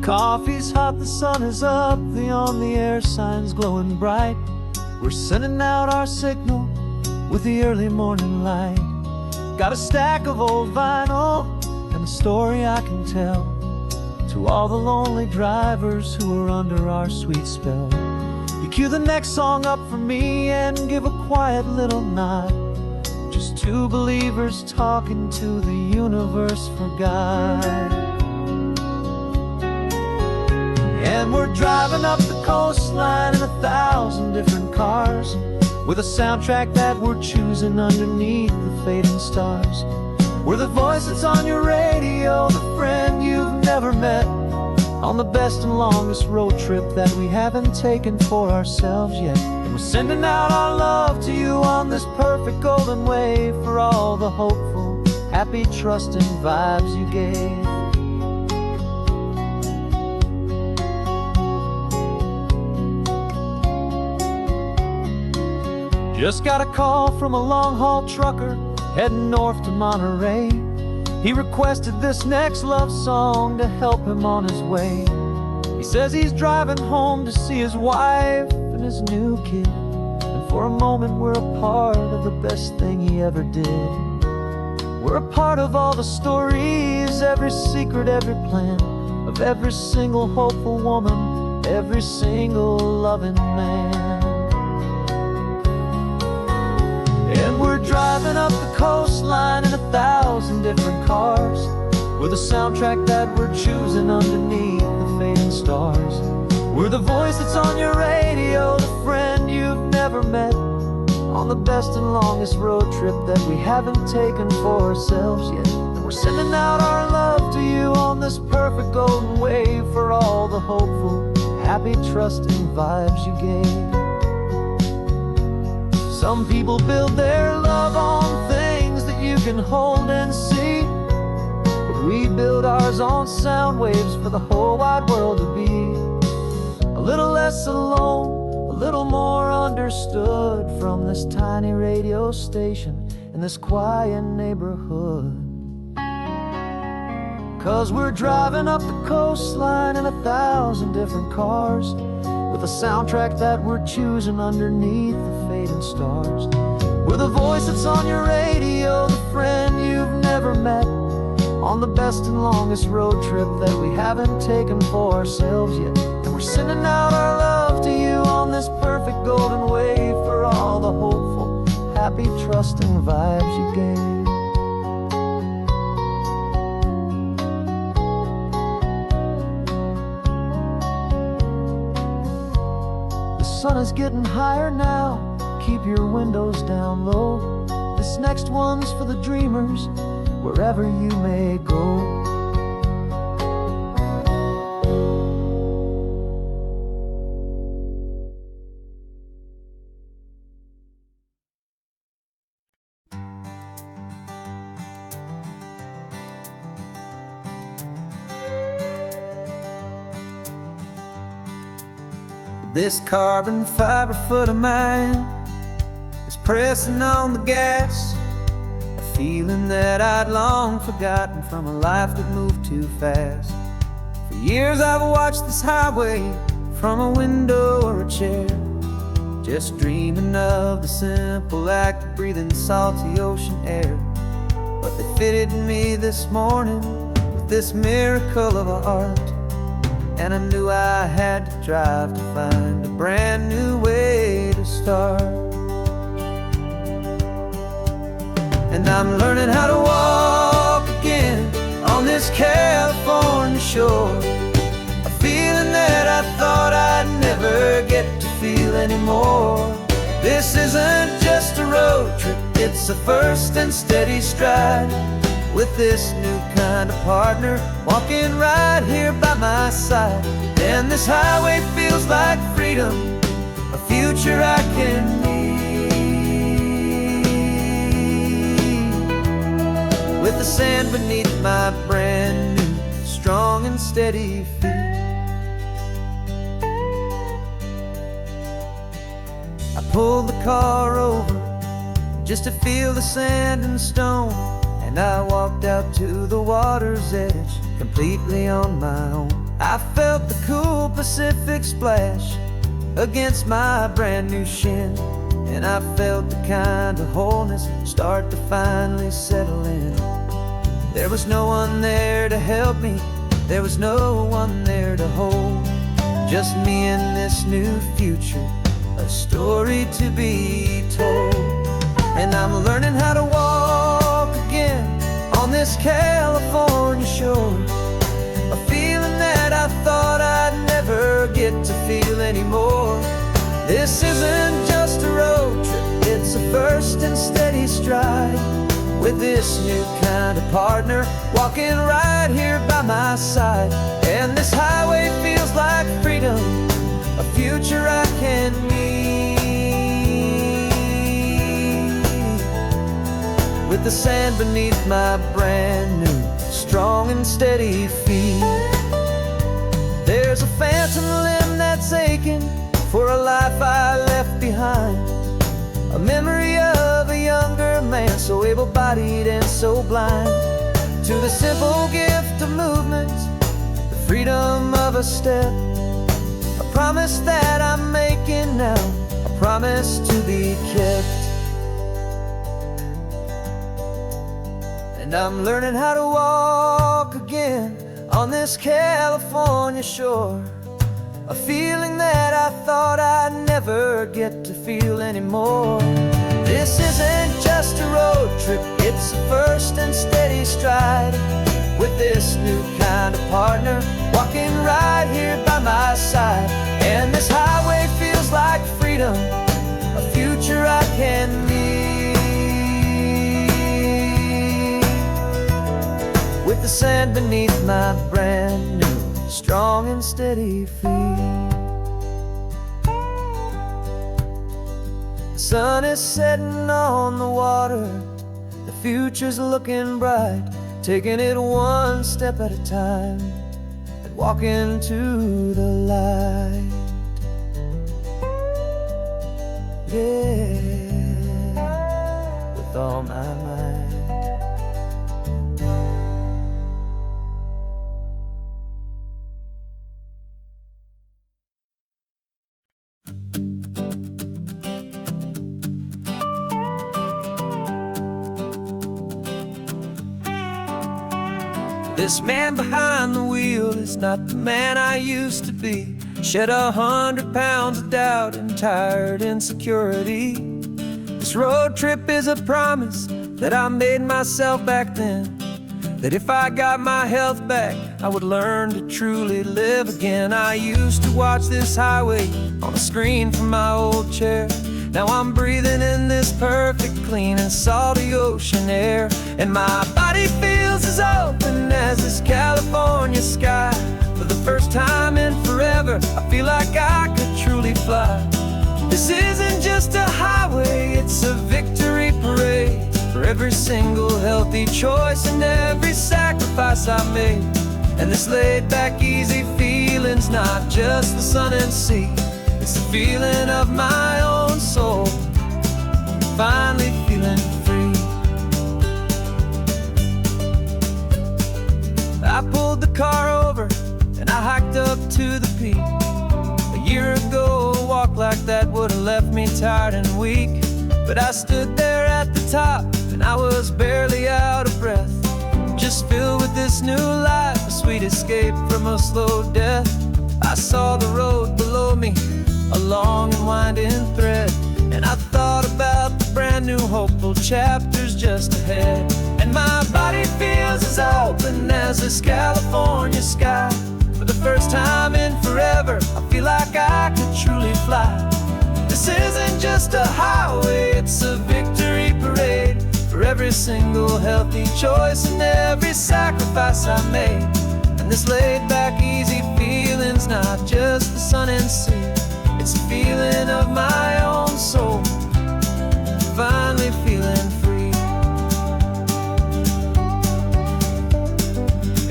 Coffee's hot, the sun is up, the on-the-air sign's glowing bright. We're sending out our signal with the early morning light. Got a stack of old vinyl and a story I can tell to all the lonely drivers who are under our sweet spell. You cue the next song up for me and give a quiet little nod. Just two believers talking to the universe for God. And we're driving up the coastline in 1,000 different cars, with a soundtrack that we're choosing underneath the fading stars. We're the voice that's on your radio, the friend you've never met, on the best and longest road trip that we haven't taken for ourselves yet. And we're sending out our love to you on this perfect golden wave, for all the hopeful, happy, trusting vibes you gave. Just got a call from a long-haul trucker heading north to Monterey. He requested this next love song to help him on his way. He says he's driving home to see his wife and his new kid, and for a moment we're a part of the best thing he ever did. We're a part of all the stories, every secret, every plan, of every single hopeful woman, every single loving man. And we're driving up the coastline in 1,000 different cars, with a soundtrack that we're choosing underneath the fading stars. We're the voice that's on your radio, the friend you've never met, on the best and longest road trip that we haven't taken for ourselves yet. And we're sending out our love to you on this perfect golden wave, for all the hopeful, happy, trusting vibes you gave. Some people build their love on things that you can hold and see, but we build ours on sound waves for the whole wide world to be a little less alone, a little more understood, from this tiny radio station in this quiet neighborhood. 'Cause we're driving up the coastline in 1,000 different cars, with a soundtrack that we're choosing underneath the fading stars. We're the voice that's on your radio, the friend you've never met, on the best and longest road trip that we haven't taken for ourselves yet. And we're sending out our love to you on this perfect golden wave, for all the hopeful, happy, trusting vibes you gave. The sun is getting higher now, keep your windows down low. This next one's for the dreamers, wherever you may go. This carbon fiber foot of mine is pressing on the gas, a feeling that I'd long forgotten from a life that moved too fast. For years I've watched this highway from a window or a chair, just dreaming of the simple act of breathing salty ocean air. But they fitted me this morning with this miracle of art, and I knew I had to drive to find a brand new way to start. And I'm learning how to walk again on this California shore, a feeling that I thought I'd never get to feel anymore. This isn't just a road trip, it's a first and steady stride, with this new kind of partner walking right here by my side. And this highway feels like freedom, a future I can need, with the sand beneath my brand new, strong and steady feet. I pulled the car over just to feel the sand and stone, and I walked out to the water's edge completely on my own. I felt the cool Pacific splash against my brand new shin, and I felt the kind of wholeness start to finally settle in. There was no one there to help me, there was no one there to hold, just me and this new future, a story to be told. And I'm learning how to walk again on this California shore, a feeling that I thought I'd never get to feel anymore. This isn't just a road trip, it's a first and steady stride, with this new kind of partner walking right here by my side. And this highway feels like freedom, a future I can meet, with the sand beneath my brand new, strong and steady feet. There's a phantom limb that's aching for a life I left behind, a memory of a younger man, so able-bodied and so blind, to the simple gift of movement, the freedom of a step, a promise that I'm making now, a promise to be kept. And I'm learning how to walk again on this California shore, a feeling that I thought I'd never get to feel anymore. This isn't just a road trip, it's a first and steady stride, with this new kind of partner walking right here by my side. And this highway feels like freedom, a future I can meet, with the sand beneath my brand new, strong and steady feet. The sun is setting on the water, the future's looking bright, taking it one step at a time and walking to the light. Yeah, with all my might. This man behind the wheel is not the man I used to be. Shed 100 pounds of doubt and tired insecurity. This road trip is a promise that I made myself back then, that if I got my health back, I would learn to truly live again. I used to watch this highway on a screen from my old chair. Now I'm breathing in this perfect, clean and salty ocean air, and my body feels as open as this California sky. For the first time in forever, I feel like I could truly fly. This isn't just a highway, it's a victory parade, for every single healthy choice and every sacrifice I made. And this laid back, easy feeling's not just the sun and sea, it's the feeling of my own soul, finally feeling free. I pulled the car over and I hiked up to the peak. A year ago, a walk like that would have left me tired and weak, but I stood there at the top and I was barely out of breath, just filled with this new life, a sweet escape from a slow death. I saw the road below me, a long and winding thread, and I thought about the brand new hopeful chapters just ahead. And my body feels as open as this California sky. For the first time in forever, I feel like I could truly fly. This isn't just a highway, it's a victory parade, for every single healthy choice and every sacrifice I made. And this laid back, easy feeling's not just the sun and sea, it's a feeling of my own soul, finally feeling free.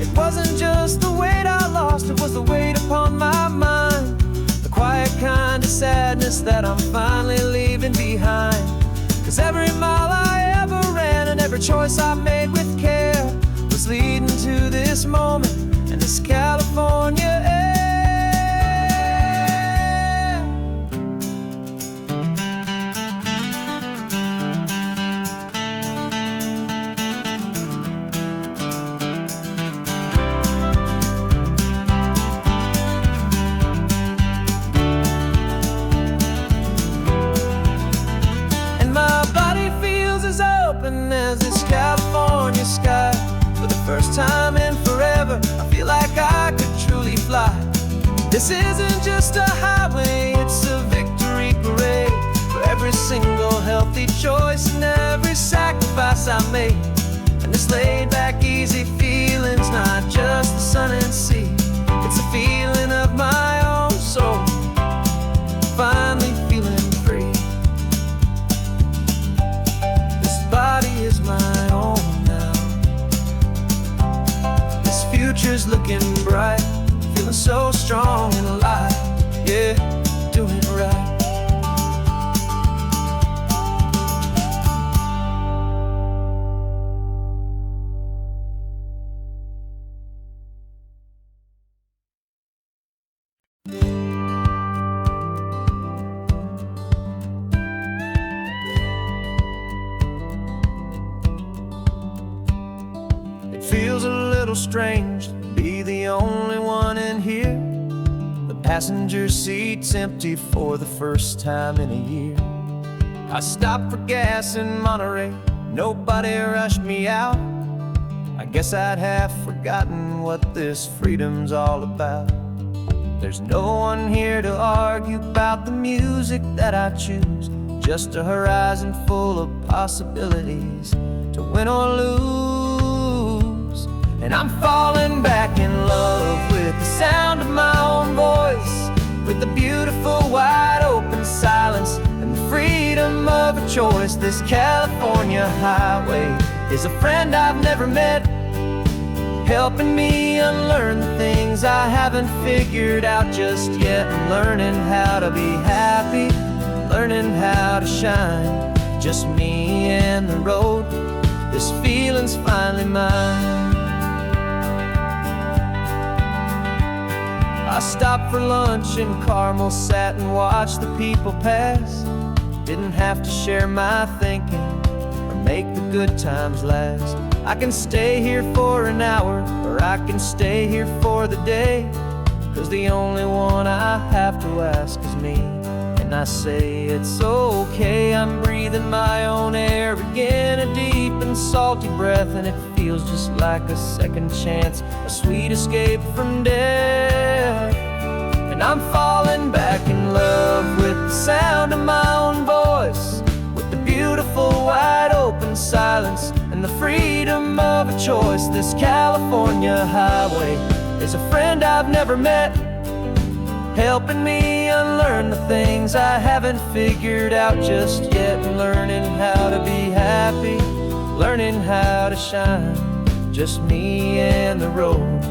It wasn't just the weight I lost, it was the weight upon my mind, the quiet kind of sadness that I'm finally leaving behind. 'Cause every mile I ever ran and every choice I made with care was leading to this moment. And this California air. And my body feels as open as this California sky. For the first time in forever, I feel like I could truly fly. This isn't just a highway, it's a victory parade for every single healthy choice and every sacrifice I made. And this laid back, easy feeling's not just the sun and sea, it's a feeling of my own soul, finally feeling free. This body is my own now. This future's looking bright, feeling so strong and alive. Yeah, doing it right. It feels a little strange to be the only one in here. The passenger seat's empty for the first time in a year. I stopped for gas in Monterey, nobody rushed me out. I guess I'd have forgotten what this freedom's all about. There's no one here to argue about the music that I choose, just a horizon full of possibilities to win or lose. And I'm falling back in love with the sound of my own voice, with the beautiful wide open silence and the freedom of a choice. This California highway is a friend I've never met, helping me unlearn the things I haven't figured out just yet. I'm learning how to be happy, learning how to shine, just me and the road. This feeling's finally mine. I stopped for lunch in Carmel, sat and watched the people pass. Didn't have to share my thinking or make the good times last. I can stay here for an hour, or I can stay here for the day, 'cause the only one I have to ask is me. And I say it's okay, I'm breathing my own air again, a deep and salty breath, and it feels just like a second chance, a sweet escape from death. And I'm falling back in love with the sound of my own voice, with the beautiful wide open silence and the freedom of a choice. This California highway is a friend I've never met, helping me unlearn the things I haven't figured out just yet. And learning how to be happy, learning how to shine, just me and the road.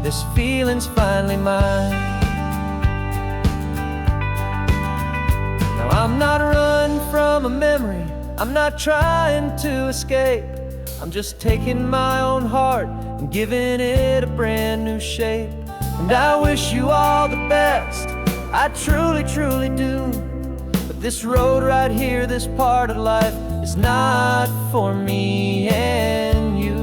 This feeling's finally mine. Now I'm not running from a memory, I'm not trying to escape. I'm just taking my own heart and giving it a brand new shape. And I wish you all the best, I truly, truly do. But this road right here, this part of life, is not for me and you.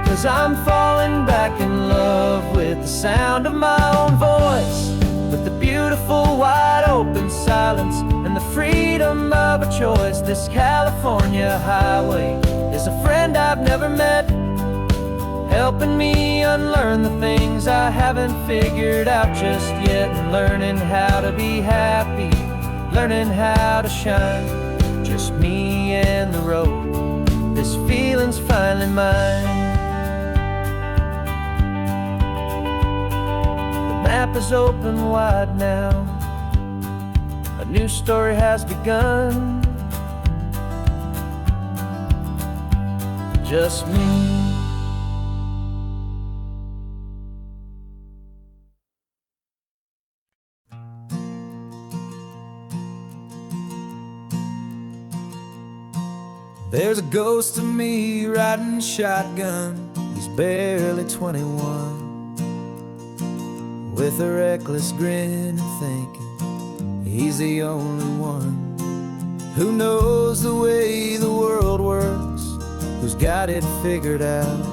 Cause I'm falling back in love with the sound of my own voice, with the beautiful wide open silence and the freedom of a choice. This California highway is a friend I've never met, helping me unlearn the things I haven't figured out just yet. And learning how to be happy, learning how to shine, just me and the road. This feeling's finally mine. The map is open wide now, a new story has begun, just me. There's a ghost of me riding shotgun. He's barely 21, with a reckless grin and thinking he's the only one who knows the way the world works, who's got it figured out.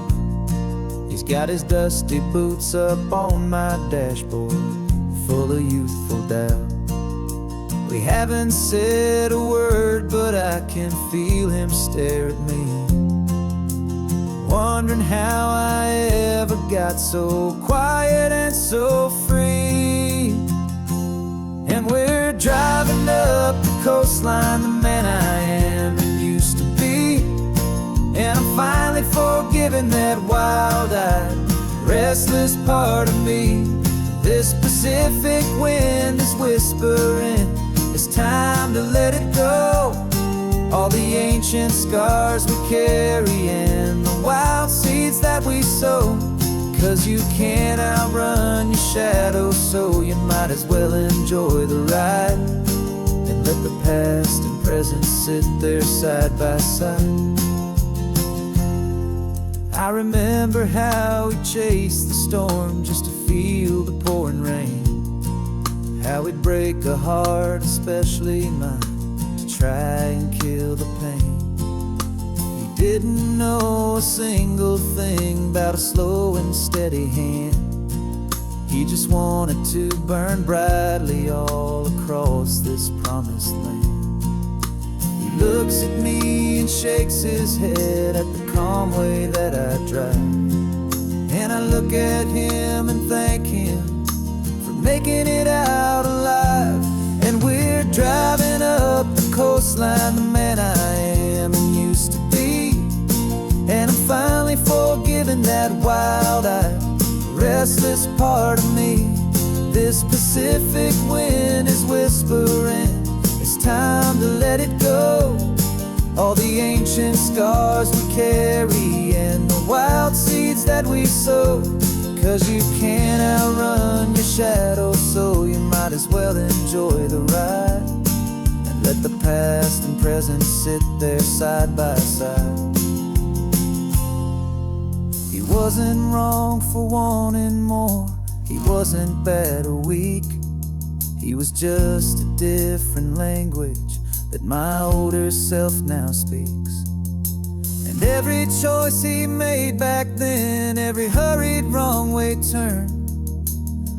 He's got his dusty boots up on my dashboard, full of youthful doubt. We haven't said a word, but I can feel him stare at me, wondering how I ever got so quiet and so free. And we're driving up the coastline, the man I am and used to be. And I'm finally forgiving that wild-eyed, restless part of me. This Pacific wind is whispering, it's time to let it go. All the ancient scars we carry and the wild seeds that we sow. 'Cause you can't outrun your shadow, so you might as well enjoy the ride and let the past and present sit there side by side. I remember how we chased the storm just to feel the pouring rain, how we'd break a heart, especially mine, to try and kill the pain. He didn't know a single thing about a slow and steady hand. He just wanted to burn brightly all across this promised land. He looks at me and shakes his head at the calm way that I drive, and I look at him and thank him for making it out alive. And we're driving up the coastline, the man I am and used to be. And I'm finally forgiving that wild-eyed, restless part of me. This Pacific wind is whispering, it's time to let it go. All the ancient scars we carry and the wild seeds that we sow. 'Cause you can't outrun your shadow, so you might as well enjoy the ride and let the past and present sit there side by side. He wasn't wrong for wanting more, he wasn't bad or weak. He was just a different language that my older self now speaks. And every choice he made back then, every hurried wrong way turn,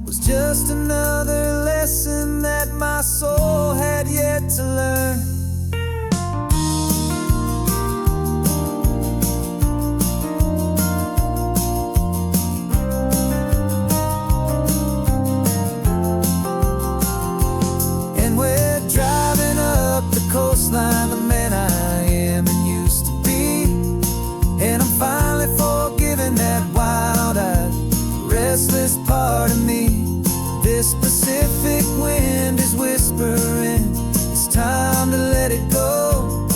was just another lesson that my soul had yet to learn. Coastline, the man I am and used to be. And I'm finally forgiving that wild-eyed, restless part of me. This Pacific wind is whispering, it's time to let it go.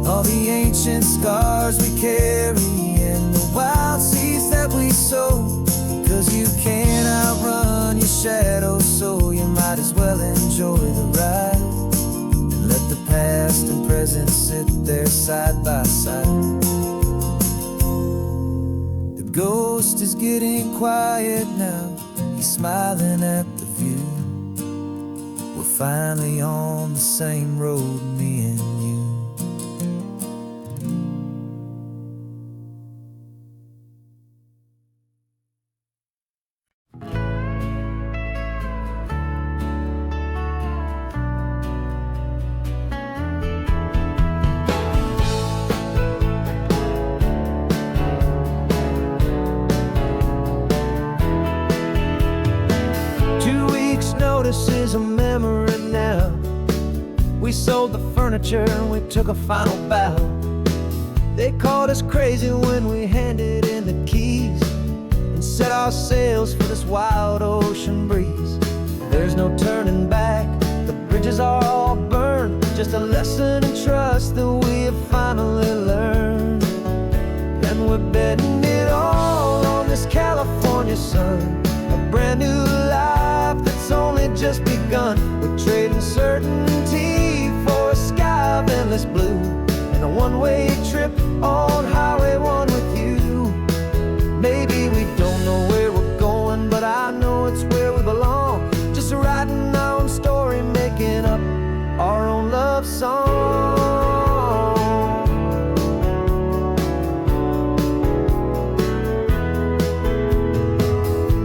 All the ancient scars we carry and the wild seeds that we sow. 'Cause you can't outrun your shadow, so you might as well enjoy the ride. Let the past and present sit there side by side. The ghost is getting quiet now, he's smiling at the view. We're finally on the same road, me and you. This is a memory now. We sold the furniture and we took a final bow. They called us crazy when we handed in the keys and set our sails for this wild ocean breeze. There's no turning back, the bridges are all burned. Just a lesson in trust that we have finally learned. And we're betting it all on this California sun, a brand new life that's only just begun. We're trading certainty for a sky of endless blue and a one-way trip trip on Highway 1 with you. Maybe we don't know where we're going, but I know it's where we belong. Just writing our own story, making up our own love song.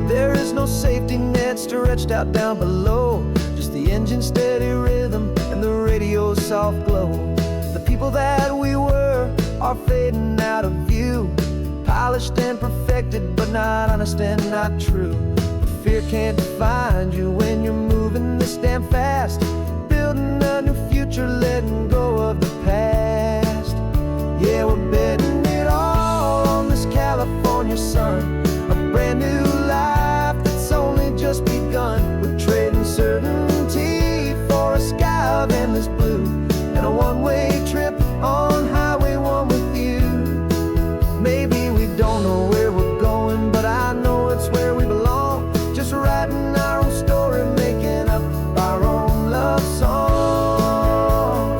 There is no safety net stretched out down below, just the engine's steady rhythm and the radio's soft glow. The people that we were are fading out of view, polished and perfected, but not honest and not true. Fear can't define you when you're moving this damn fast, building a new future, letting go of the past. Yeah, we're betting it all on this California sun, a brand new life that's only just begun. We're trading certainty for a sky of endless blue, and a one-way trip on Highway 1 with you. Maybe we don't know where we're going, but I know it's where we belong. Just writing our own story, making up our own love song.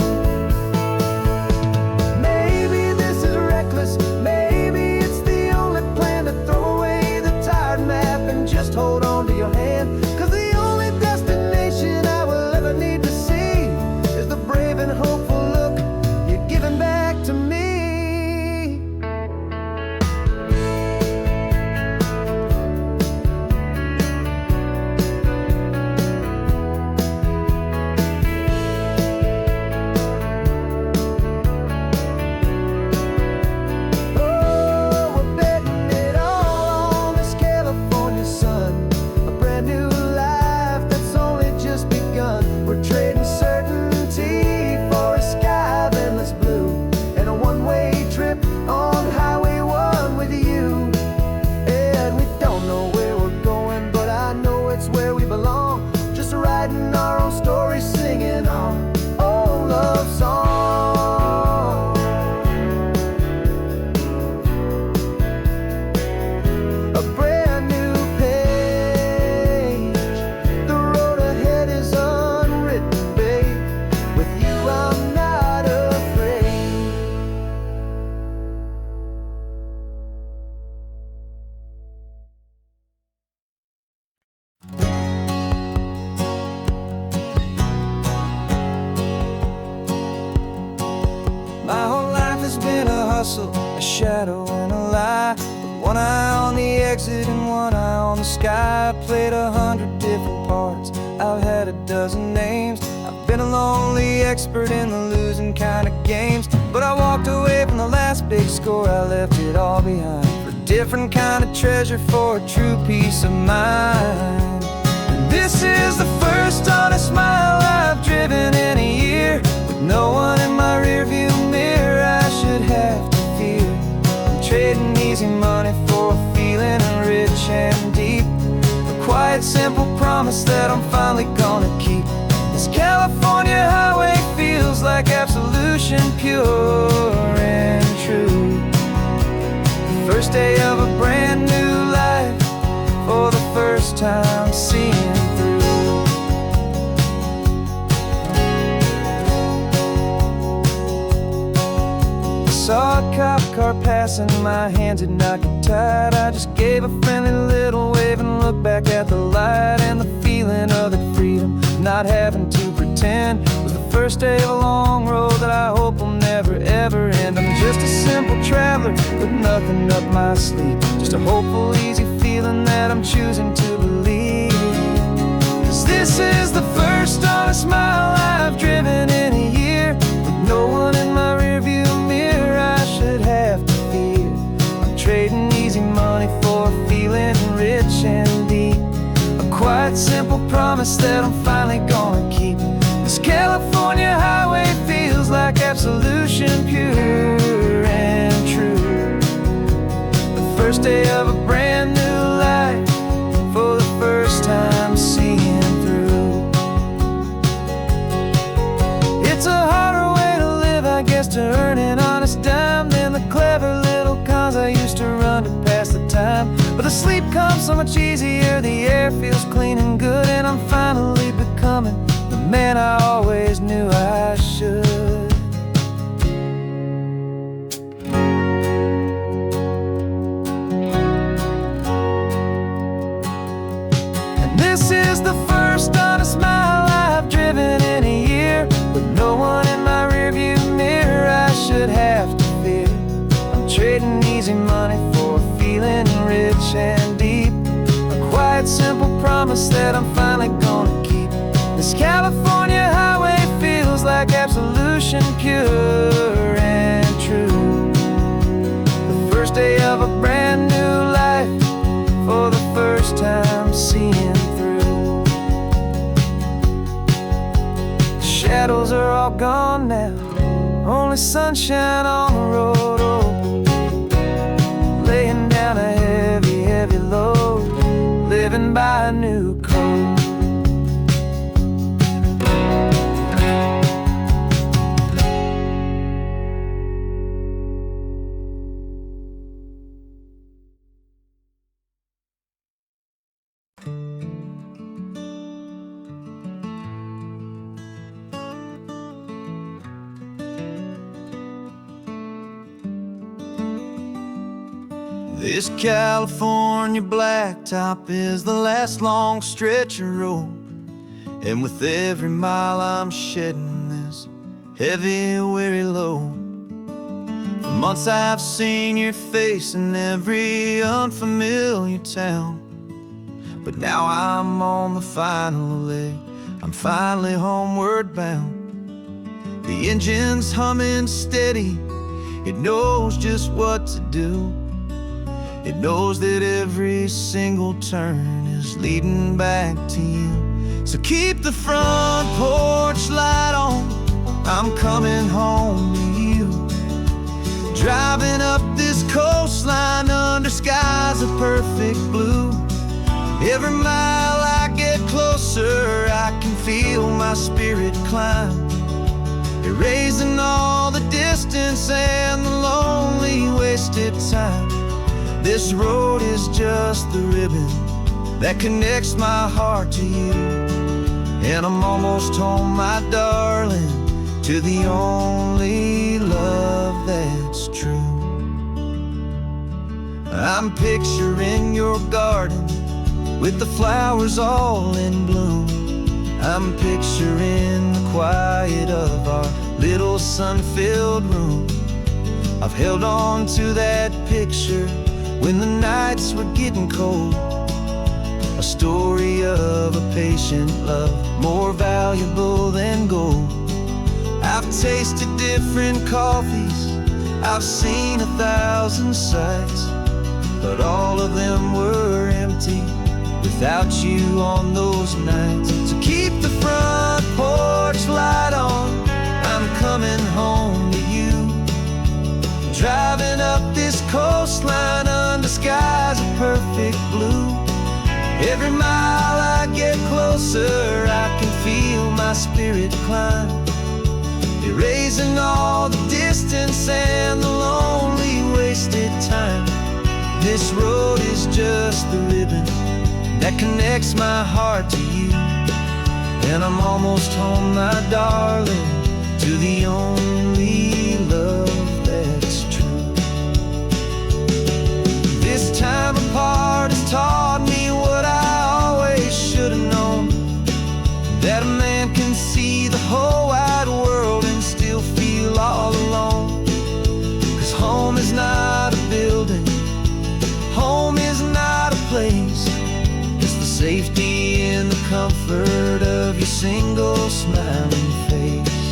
Maybe this is reckless, maybe it's the only plan to throw away the tired map and just hold on to your hand. 'Cause the only destination I will ever need to see is the brave and hopeful look you're giving back to me. My whole life has been a hustle, a shadow and a lie, with one eye on the exit and one eye on the sky. I played 100 different parts, I've had a dozen names. I've been a lonely expert in the losing kind of games, but I walked away from the last big score, I left it all behind for a different kind of treasure, for a true peace of mind. And this is the first honest mile I've driven in a year, with no one in my rearview mirror I should have to fear. I'm trading easy money for a feeling rich and deep, a quiet simple promise that I'm finally gonna keep. This California highway feels like absolution, pure and true. The first day of a brand new life, for the first time seeing through. Saw a cop car passing, my hands had not got tied. I just gave a friendly little wave and looked back at the light, and the feeling of the freedom, not having to pretend, was the first day of a long road that I hope will never ever end. I'm just a simple traveler with nothing up my sleeve, just a hopeful easy feeling that I'm choosing to believe. 'Cause this is the first honest mile I've driven in a year, with no one in my rearview mirror I should have to fear. I'm trading easy money for a feeling rich and deep, a quiet simple promise that I'm finally gonna keep. This California highway feels like absolution, pure and true. The first day of a brand new life, for the first time seeing through. It's a harder way to live, I guess, to earn an honest dime than the clever little cons I used to run to pass the time. But the sleep comes so much easier, the air feels clean and good, and I'm finally becoming the man I always knew I should. trading easy money for feeling rich and deep. A quiet, simple promise that I'm finally gonna keep. This California highway feels like absolution, pure and true. The first day of a brand new life, for the first time seeing through. The shadows are all gone now, only sunshine on the road. Oh, laying down a heavy, heavy load, living by a new code. This California blacktop is the last long stretch of road, and with every mile I'm shedding this heavy, weary load. For months I've seen your face in every unfamiliar town, but now I'm on the final leg, I'm finally homeward bound. The engine's humming steady, it knows just what to do. It knows that every single turn is leading back to you. So keep the front porch light on, I'm coming home to you. Driving up this coastline under skies of perfect blue. Every mile I get closer, I can feel my spirit climb, erasing all the distance and the lonely wasted time. This road is just the ribbon that connects my heart to you, and I'm almost home, my darling, to the only love that's true. I'm picturing your garden with the flowers all in bloom. I'm picturing the quiet of our little sun-filled room. I've held on to that picture when the nights were getting cold, a story of a patient love, more valuable than gold. I've tasted different coffees, I've seen 1,000 sights, but all of them were empty without you on those nights. So keep the front porch light on, I'm coming home to you. Driving up this coastline under skies of perfect blue. Every mile I get closer, I can feel my spirit climb, erasing all the distance and the lonely wasted time. This road is just the ribbon that connects my heart to you, and I'm almost home, my darling, to the only love that's true. This time apart has taught me what I always should have known, that a man can see the whole wide world and still feel all alone. 'Cause home is not a building, home is not a place, it's the safety and the comfort of your single smiling face.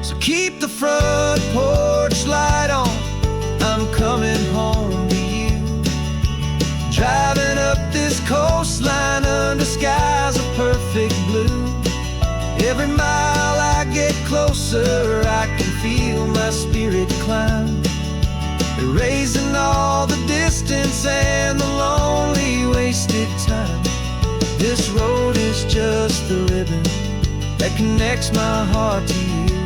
So keep the front porch light on, I'm coming home to you. Driving up this coastline under skies of perfect blue. Every mile I get closer, I can feel my spirit climb, erasing all the distance and the lonely wasted time. This road is just the ribbon that connects my heart to you,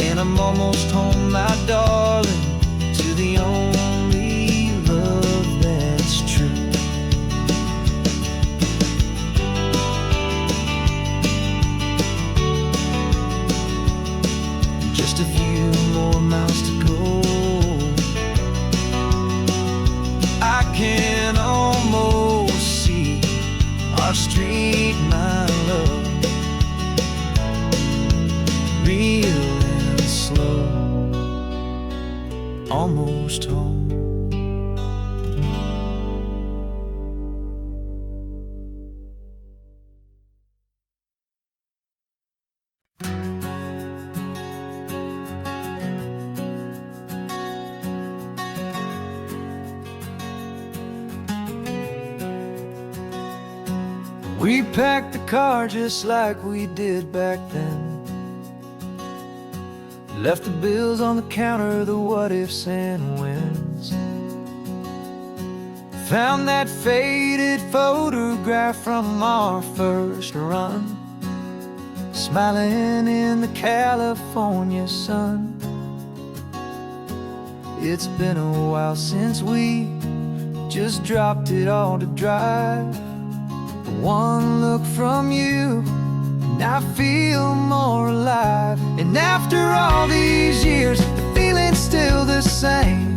and I'm almost home, my darling, to the only love that's true. Just a few more miles to go, I can almost see our street, my love, real and slow. almost home. We packed the car just like we did back then. Left the bills on the counter, the what-ifs and whens. Found that faded photograph from our first run, smiling in the California sun. It's been a while since we just dropped it all to drive. One look from you and I feel more alive. And after all these years, the feeling's still the same.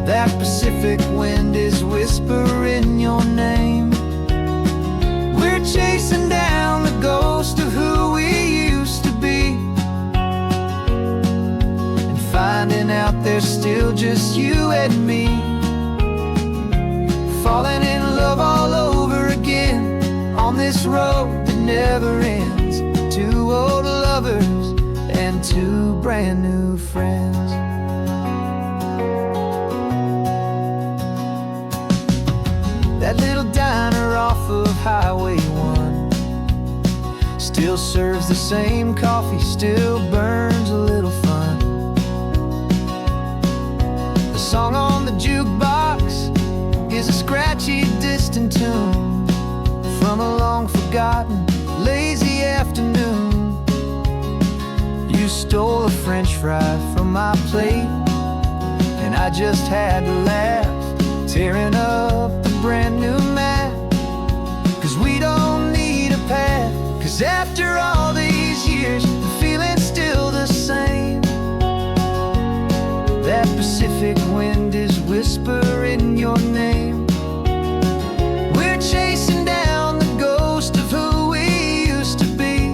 That Pacific wind is whispering your name. We're chasing down the ghost of who we used to be, and finding out there's still just you and me. Falling in love all over again on this road that never ends. Two old lovers and two brand new friends. That little diner off of Highway 1 still serves the same coffee, still burns a little fun. The song on the jukebox is a scratchy, distant tune from a long-forgotten, lazy afternoon. You stole a French fry from my plate, and I just had to laugh, tearing up the brand new map. 'Cause we don't need a path, 'cause after all these years, the feeling's still the same. That Pacific wind is whispering your name. We're chasing down the ghost of who we used to be,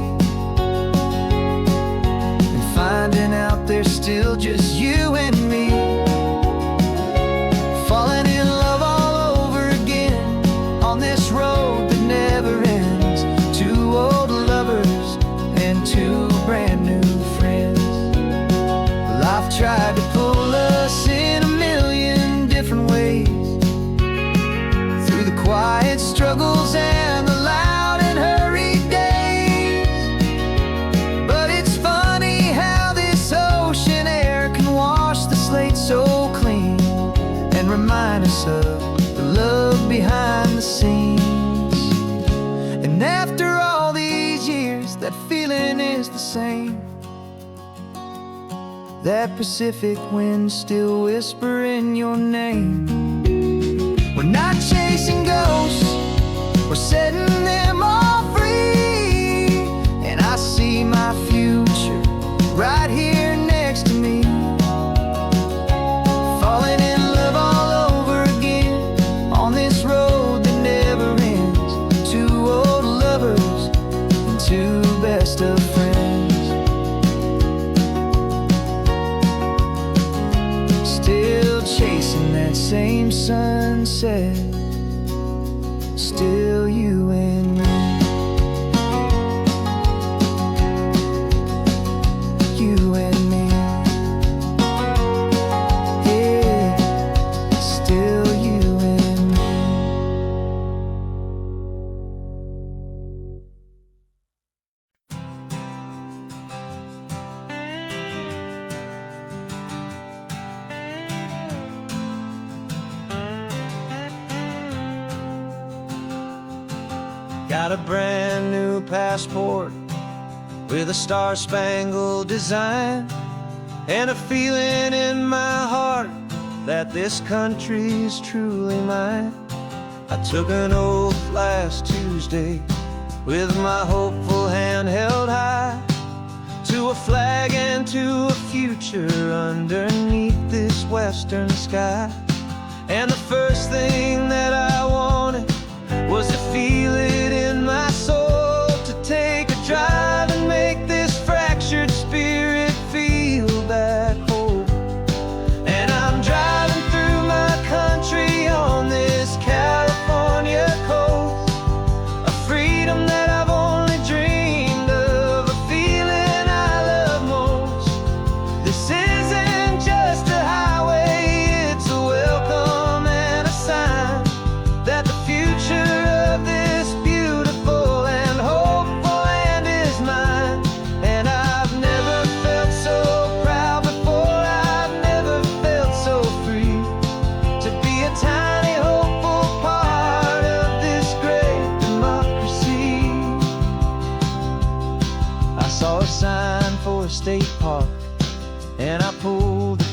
and finding out there's still just you and me. Falling in love all over again on this road that never ends. Two old lovers and two brand new friends. Life tried to pull us in a million different ways, through the quiet struggles and the loud and hurried days. But it's funny how this ocean air can wash the slate so clean, and remind us of the love behind the scenes. And after all these years, that feeling is the same. That Pacific wind still whispering your name. We're not chasing ghosts, we're setting them all free. And I see my future right here next to me. Falling in love all over again on this road that never ends. Two old lovers and two best of friends. Still chasing that same sunset, still you and me. You and me. Yeah, still you and me. Got a brand new passport with a star-spangled design, and a feeling in my heart that this country's truly mine. I took an oath last Tuesday with my hopeful hand held high, to a flag and to a future underneath this western sky. And the first thing that I wanted was to feel it in my soul, to take a drive and make this fractured spirit feel back whole.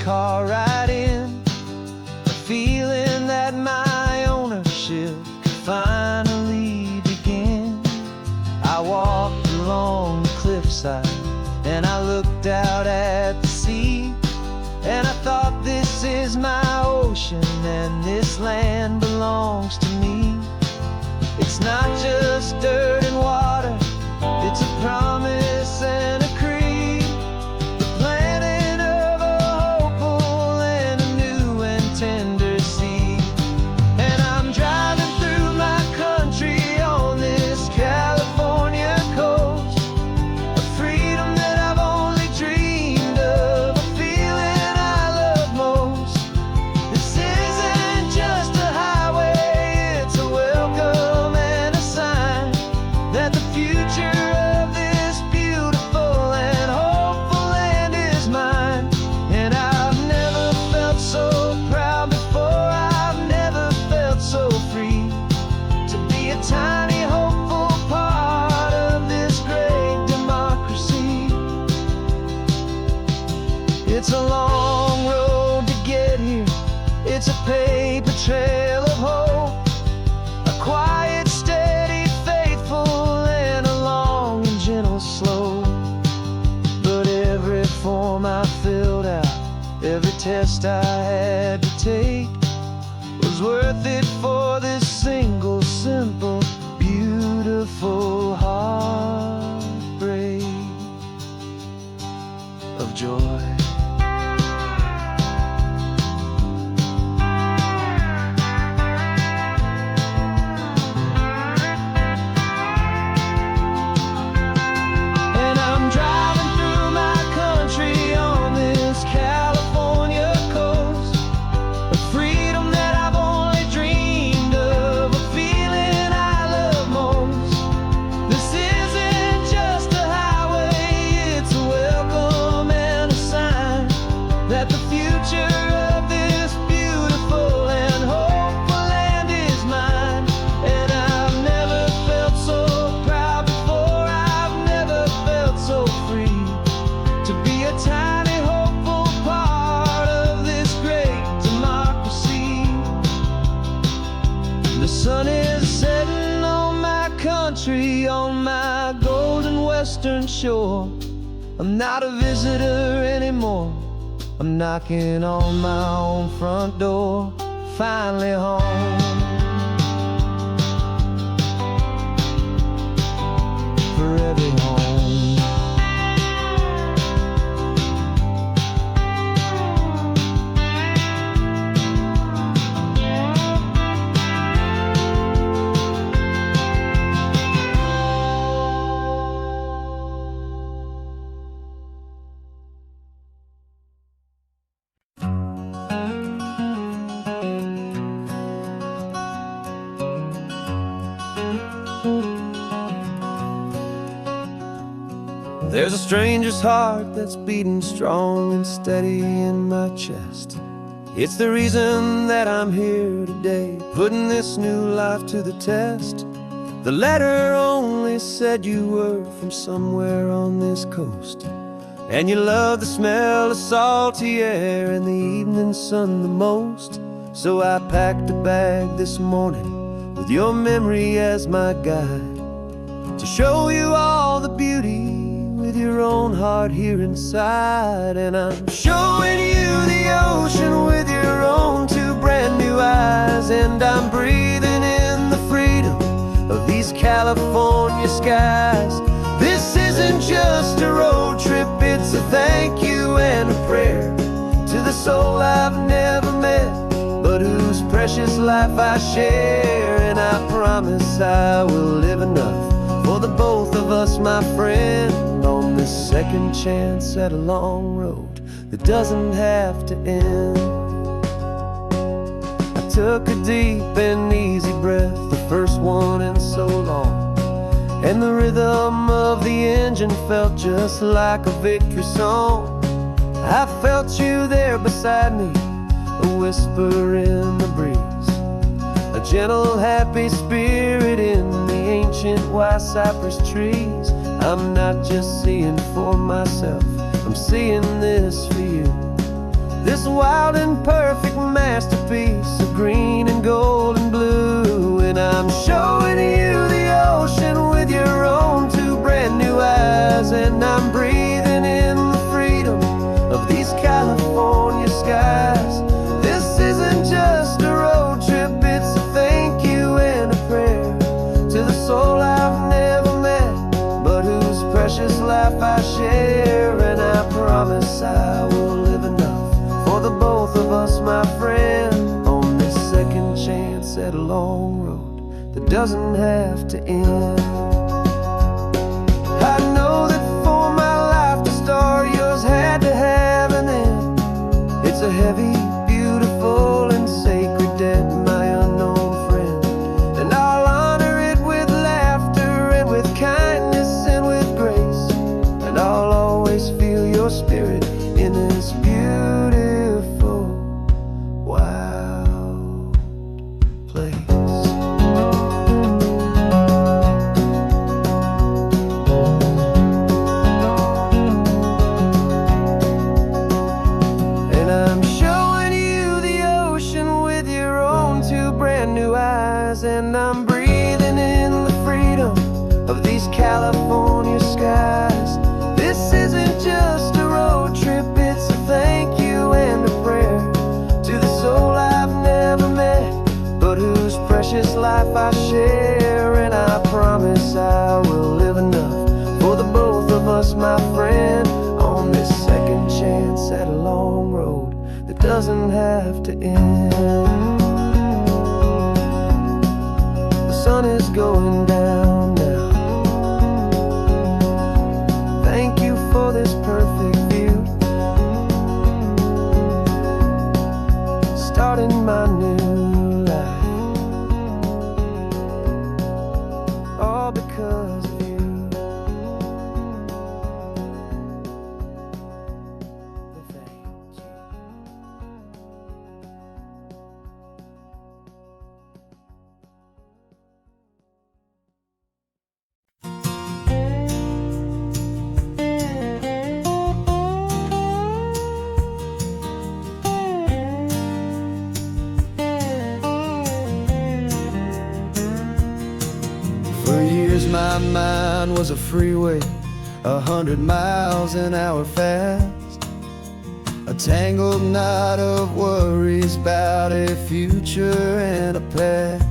car right in, a feeling that my ownership could finally begin. I walked along the cliffside and I looked out at the sea, and I thought, this is my ocean and this land belongs to me. It's not just dirt and water, it's a promise and a creed, the planting of a hopeful and a new and tender seed. And I'm driving through my country on this California coast, a freedom that I've only dreamed of, a feeling I love most. This isn't just a highway, it's a welcome and a sign that the future of this beautiful and hopeful land is mine. And I've never felt so proud before, I've never felt so free to be a tiny hopeful part of this great democracy. It's a long road to get here, it's a paper trail of hope, a quiet, steady, faithful, and a long and gentle slope. But every form I filled out, every test I had to take, was worth it for this single, simple, beautiful heartbreak of joy. And I'm driving through my country on this California coast, a freedom that I've only dreamed of, a feeling I love most. This isn't just a highway, it's a welcome and a sign that the future of this beautiful and hopeful land is mine. And I've never felt so proud before, I've never felt so free to be a tiny hopeful part of this great democracy. The sun is setting on my country, on my golden western shore. I'm not a visitor anymore, I'm knocking on my own front door, finally home. Forever home. There's a stranger's heart that's beating strong and steady in my chest. It's the reason that I'm here today, putting this new life to the test. The letter only said you were from somewhere on this coast, and you love the smell of salty air and the evening sun the most. So I packed a bag this morning with your memory as my guide, to show you all the beauty with your own heart here inside. And I'm showing you the ocean with your own two brand new eyes, and I'm breathing in the freedom of these California skies. This isn't just a road trip, it's a thank you and a prayer to the soul I've never met, but whose precious life I share. And I promise I will live enough for the both of us, my friend, on this second chance at a long road that doesn't have to end. I took a deep and easy breath, the first one in so long, and the rhythm of the engine felt just like a victory song. I felt you there beside me, a whisper in the breeze, a gentle happy spirit in the ancient white cypress trees. I'm not just seeing for myself, I'm seeing this for you. This wild and perfect masterpiece of green and gold and blue. And I'm showing you the ocean with your own two brand new eyes. And I'm breathing in the freedom of these California skies. This isn't just a road trip, it's a thank you and a prayer to the soul I've never met, but whose precious life I share. And I promise I will live enough for the both of us, my friend, on this second chance at a long road that doesn't have to end. I know that for my life to start, yours had to have an end. It's a heavy, beautiful, and sacred debt, my unknown friend. And I'll honor it with laughter and with kindness and with grace. And I'll always feel your spirit in this beautiful, wild place. And I'm showing you the ocean with your own two brand new eyes. And I'm breathing in the freedom of these California skies. This isn't just a road trip, it's a thank you and a prayer to the soul I've never met, but whose precious life I share. And I promise I will live enough for the both of us, my friend, on this second chance at a long road that doesn't have to end. The sun is going down now. Thank you for this perfect view, starting my new life, all because of you. Thank you. For years my mind was a freeway, 100 miles an hour fast, a tangled knot of worries about a future and a past.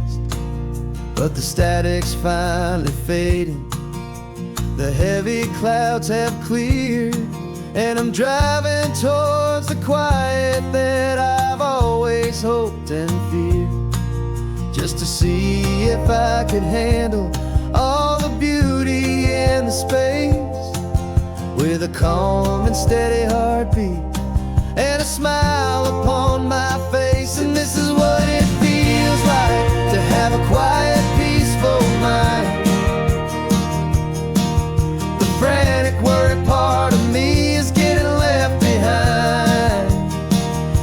But the static's finally fading, the heavy clouds have cleared, and I'm driving towards the quiet that I've always hoped and feared, just to see if I could handle all the beauty and the space, with a calm and steady heartbeat and a smile upon my face. And this is what it feels like to have a quiet, peaceful mind. The frantic, worried part of me is getting left behind.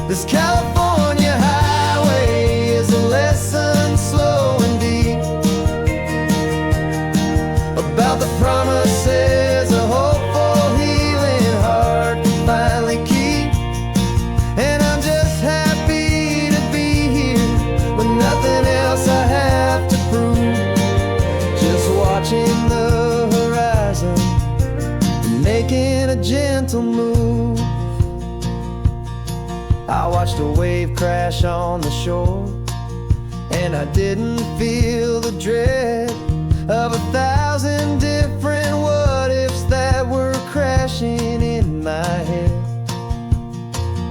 This California highway is a lesson slow and deep about the promises a hopeful, healing heart can finally keep. And I'm just happy to be here with nothing else I have to prove, just watching the horizon and making a gentle move. I watched a wave crash on the shore, and I didn't feel the dread of 1,000 different what-ifs that were crashing in my head.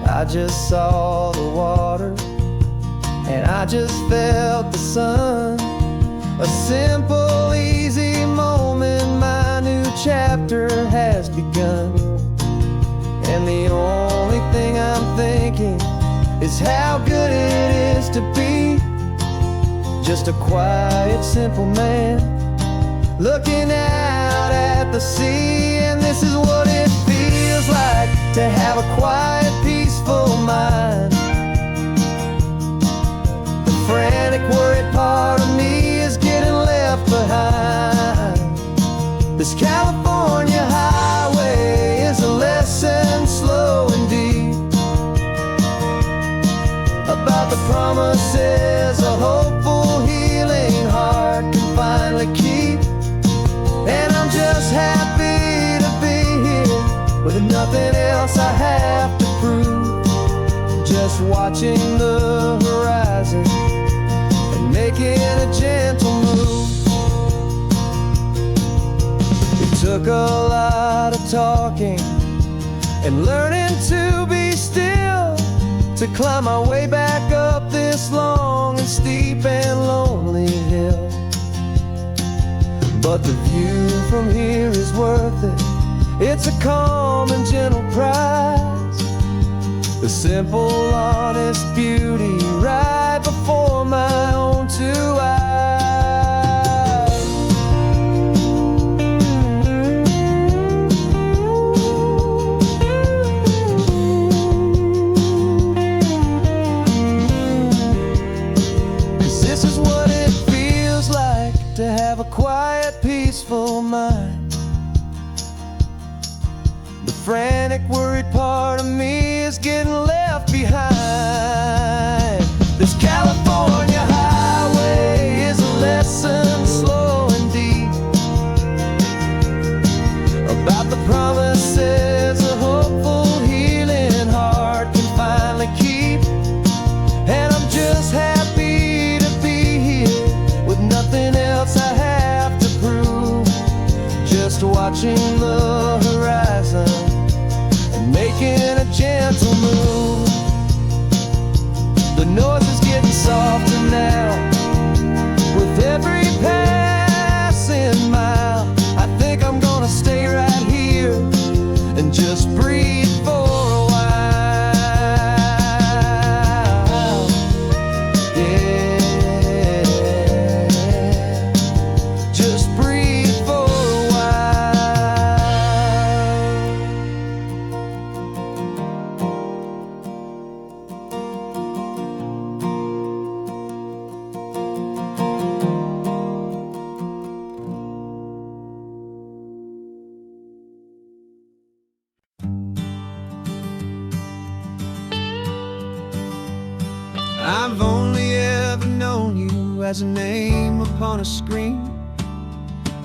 I just saw the water, and I just felt the sun. A simple, easy moment, my new chapter has begun. And the only thing I'm thinking is how good it is to be just a quiet, simple man looking out at the sea. And this is what it feels like to have a quiet, peaceful mind. The frantic, worried part of me is getting left behind. This California highway is a lesson slow and deep promises a hopeful, healing heart can finally keep. And I'm just happy to be here with nothing else I have to prove. Just watching the horizon and making a gentle move. It took a lot of talking and learning to be still to climb my way back up this long and steep and lonely hill. But the view from here is worth it. It's a calm and gentle prize, the simple, honest beauty right before my own two eyes. 'Cause this is what it feels like to have a quiet, peaceful mind. The frantic, worried part of me is getting left behind. This California highway is a lesson slow and deep about the promises a hopeful, healing heart can finally keep. And I'm just happy to be here with nothing else I have to prove. Just watching the horizon and making a gentle move. The noise is getting softer now with every passing mile. I think I'm gonna stay right here and just breathe for a while. Yeah, just breathe for a while. I've only ever known you as a name upon a screen,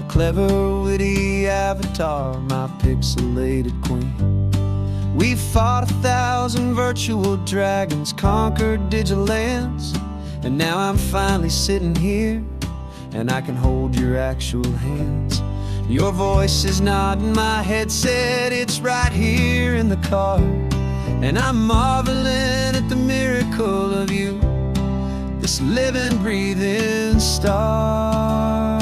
a clever, witty avatar, my pixelated queen. We fought 1,000 virtual dragons, conquered digital lands, and now I'm finally sitting here, and I can hold your actual hands. Your voice is not in my headset, it's right here in the car. And I'm marveling at the miracle of you, this living, breathing star.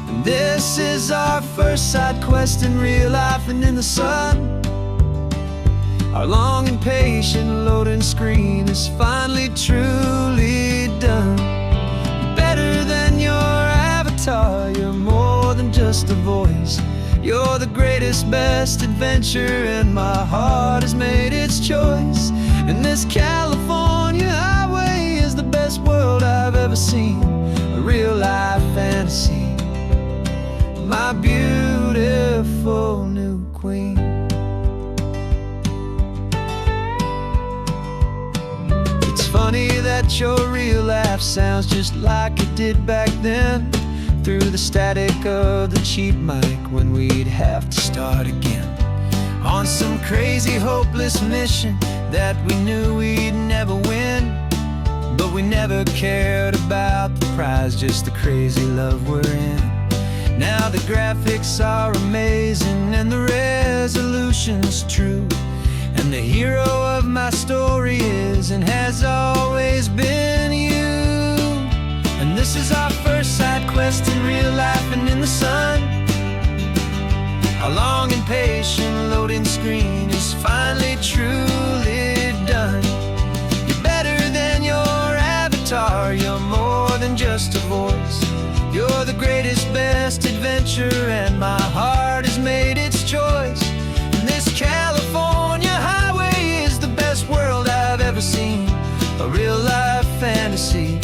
And this is our first side quest in real life and in the sun. Our long and patient loading screen is finally truly done. Better than your avatar, you're more than just a voice. You're the greatest, best adventure, and my heart has made its choice. And this California highway is the best world I've ever seen, a real life fantasy, my beautiful new queen. It's funny that your real life sounds just like it did back then, through the static of the cheap mic when we'd have to start again on some crazy, hopeless mission that we knew we'd never win. But we never cared about the prize, just the crazy love we're in. Now the graphics are amazing and the resolution's true, and the hero of my story is and has always been you. And this is our first side quest in real life and in the sun. Our long and patient loading screen is finally truly done. You're better than your avatar, you're more than just a voice. You're the greatest, best adventure, and my heart has made its choice. And this California highway is the best world I've ever seen, a real life fantasy,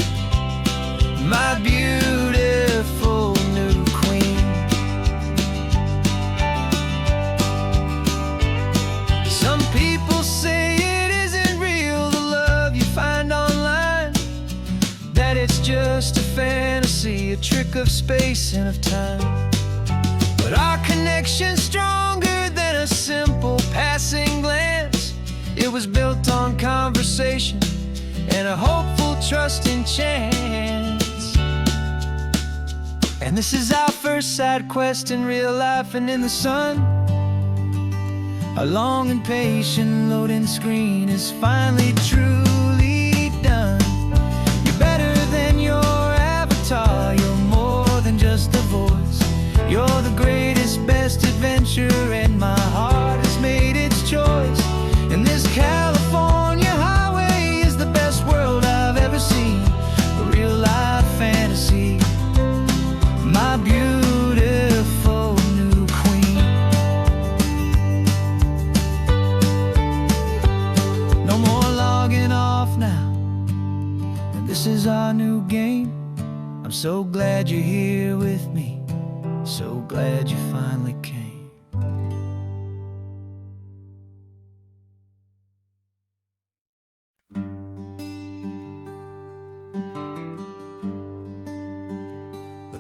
my beautiful new queen. Some people say trick of space and of time. But our connection's stronger than a simple passing glance. It was built on conversation and a hopeful, trusting chance. And this is our first side quest in real life and in the sun. Our long and patient loading screen is finally truly done. You're better than your avatar, you're more than just a voice. You're the greatest, best adventure, and my heart has made its choice. And this California highway is the best world I've ever seen. A real life fantasy, my beautiful new queen. No more logging off now, and this is our new game. I'm so glad you're here with me, so glad you finally came.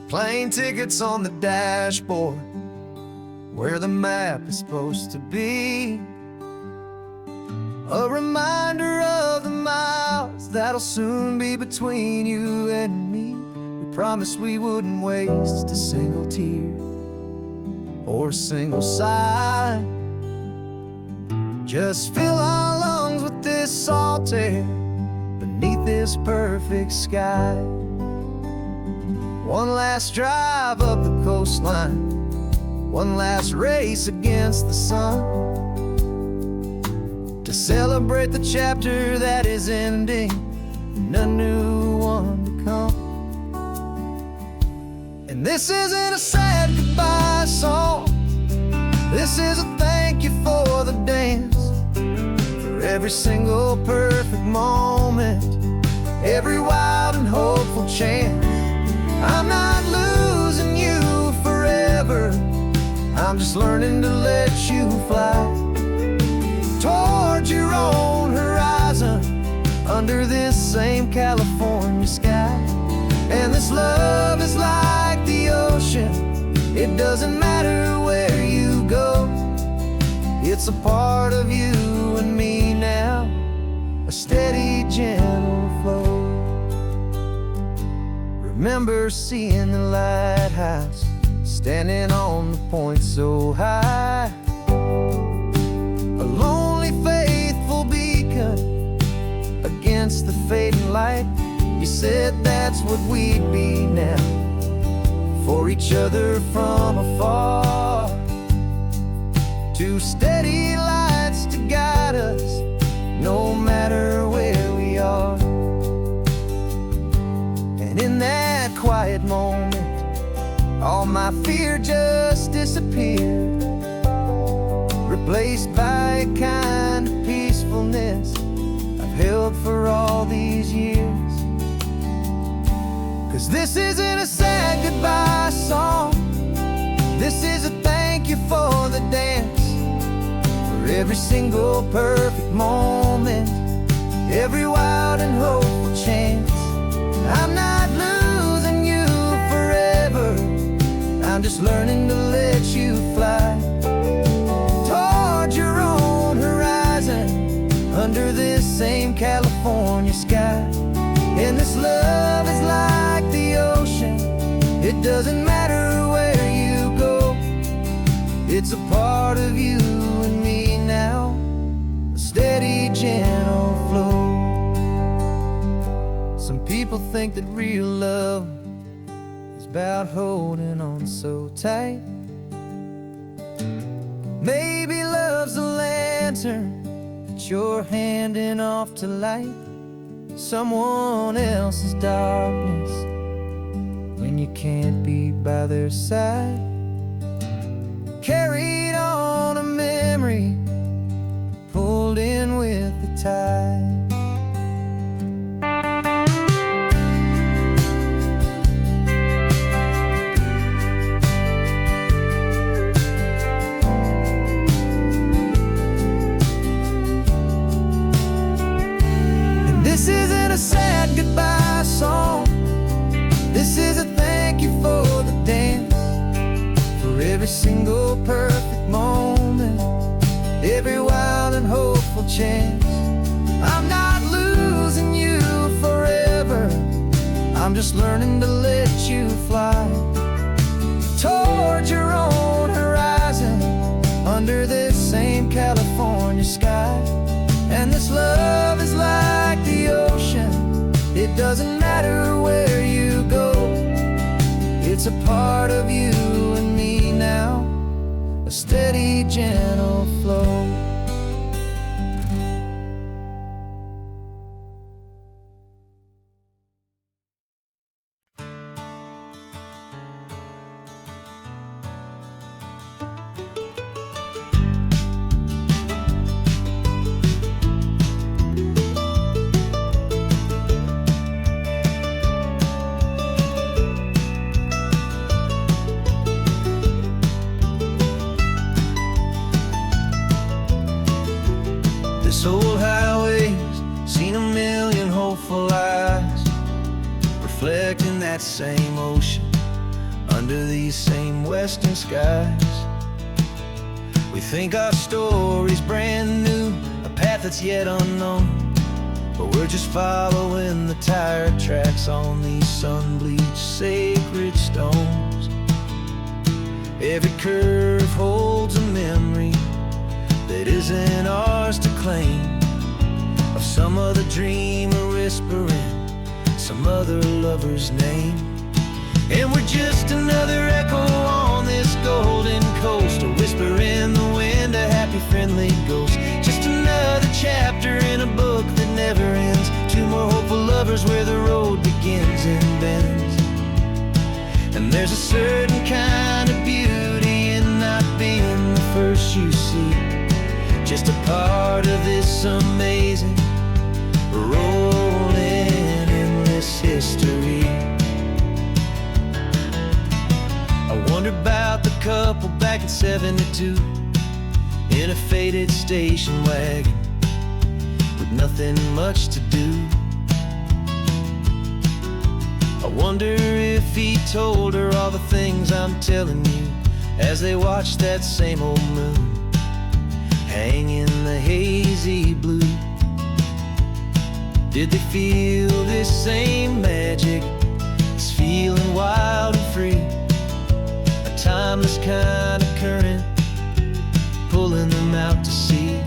Plane tickets on the dashboard, where the map is supposed to be. A reminder of the miles that'll soon be between you and me. We promised we wouldn't waste a single tear or a single sigh. Just fill our lungs with this salt air beneath this perfect sky. One last drive up the coastline, one last race against the sun, to celebrate the chapter that is ending and a new one to come. And this isn't a sad goodbye song, this is a thank you for the dance, for every single perfect moment, every wild and hopeful chance. I'm not losing you forever, I'm just learning to let you fly towards your own horizon, under this same California sky. And this love is like the ocean, it doesn't matter where you go. It's a part of you and me now, a steady, gentle flow. Remember seeing the lighthouse, standing on the point so high, a lonely, faithful beacon against the fading light. You said that's what we'd be now, for each other from afar. Two steady lights to guide us, no matter where we are. And in that quiet moment, all my fear just disappeared, replaced by a kind of peacefulness I've held for all these years. 'Cause this isn't a sad goodbye song, this is a thank you for the dance, for every single perfect moment, every wild and hopeful chance. I'm not losing you forever, I'm just learning to let you fly towards your own horizon, under this same California sky. And this love is like the ocean, it doesn't matter where you go. It's a part of you and me now, a steady, gentle flow. Some people think that real love is about holding on so tight. Maybe love's a lantern that you're handing off to light someone else's darkness when you can't be by their side. Carried on a memory, pulled in with the tide. This isn't a sad goodbye song, this is a thank chance. I'm not losing you forever, I'm just learning to let you fly towards your own horizon, under this same California sky. And this love is like the ocean, it doesn't matter where you go, it's a part of you and me now, a steady, gentle flow. This old highway's seen a million hopeful eyes, reflecting that same ocean under these same western skies. We think our story's brand new, a path that's yet unknown, but we're just following the tire tracks on these sun-bleached sacred stones. Every curve holds a memory that isn't ours to claim, of some other dreamer whispering some other lover's name. And we're just another echo on this golden coast, a whisper in the wind, a happy friendly ghost. Just another chapter in a book that never ends, two more hopeful lovers where the road begins and bends. And there's a certain kind of beauty in not being the first you see, just a part of this amazing, rolling, endless history. I wonder about the couple back in '72 in a faded station wagon with nothing much to do. I wonder if he told her all the things I'm telling you as they watched that same old moon hang in the hazy blue. Did they feel this same magic, this feeling wild and free, a timeless kind of current pulling them out to sea?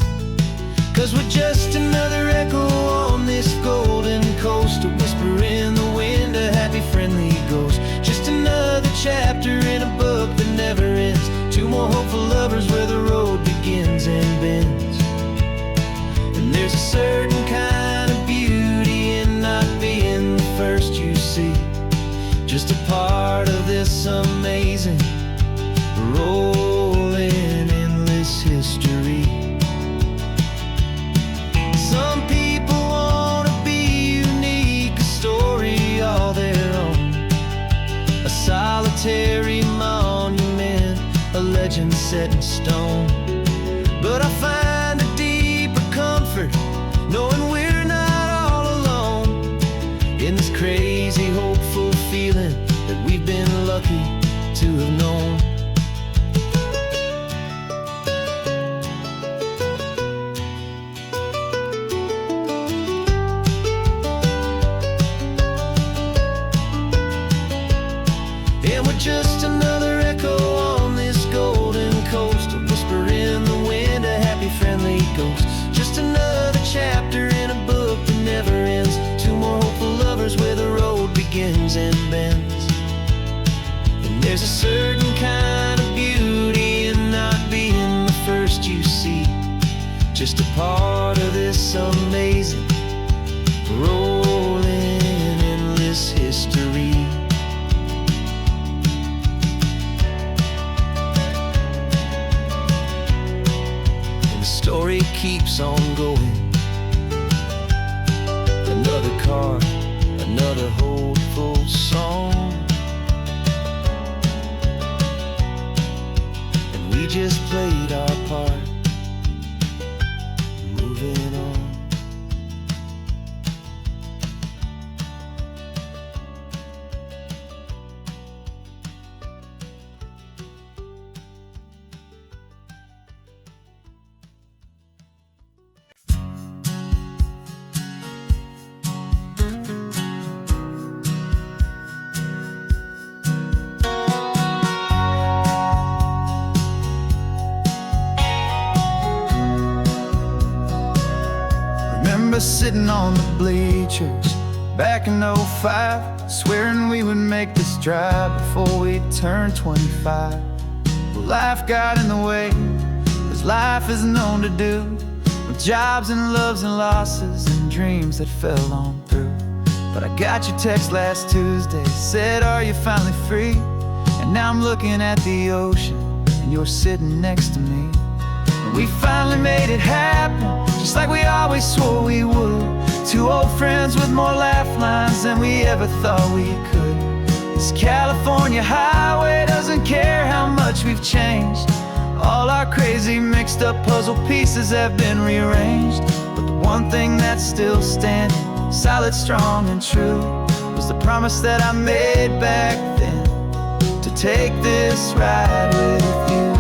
'Cause we're just another echo on this golden coast, a whisper in the wind, a happy friendly ghost. Just another chapter in a book that never ends, two more hopeful lovers where the road begins and bends. And there's a certain kind of beauty in not being the first you see, just a part of this amazing, rolling, endless history. Some people want to be unique, a story all their own, a solitary monument, a legend set in stone. But I find a deeper comfort knowing we're not all alone in this crazy, hopeful feeling that we've been lucky to have known. And we're just another echo on this golden coast, a whisper in the wind, a happy friendly ghost. Just another chapter in a book that never ends, two more hopeful lovers where the road begins and bends. And there's a certain kind of beauty in not being the first you see, just a part of this amazing, rolling, endless history. Story keeps on going. Another card, another hopeful song, and we just played our part, moving remember sitting on the bleachers back in '05, swearing we would make this drive before we turned 25. But life got in the way, as life is known to do, with jobs and loves and losses and dreams that fell on through. But I got your text last Tuesday, said, are you finally free? And now I'm looking at the ocean, and you're sitting next to me. And we finally made it happen, just like we always swore we would. Two old friends with more laugh lines than we ever thought we could. This California highway doesn't care how much we've changed. All our crazy mixed up puzzle pieces have been rearranged. But the one thing that's still standing, solid, strong, and true, was the promise that I made back then, to take this ride with you.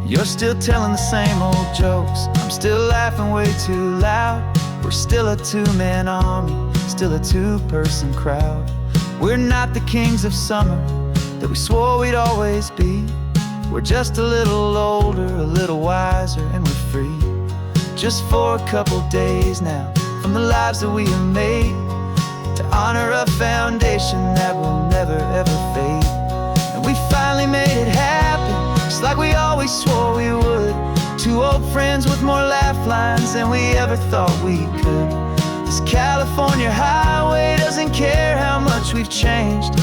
You're still telling the same old jokes, I'm still laughing way too loud. We're still a two-man army, still a two-person crowd. We're not the kings of summer that we swore we'd always be. We're just a little older, a little wiser, and we're free. Just for a couple days now, from the lives that we have made, to honor a foundation that will never ever fade. And we finally made it happen, just like we always swore we would. Two old friends with more laugh lines than we ever thought we could. This California highway doesn't care how much we've changed.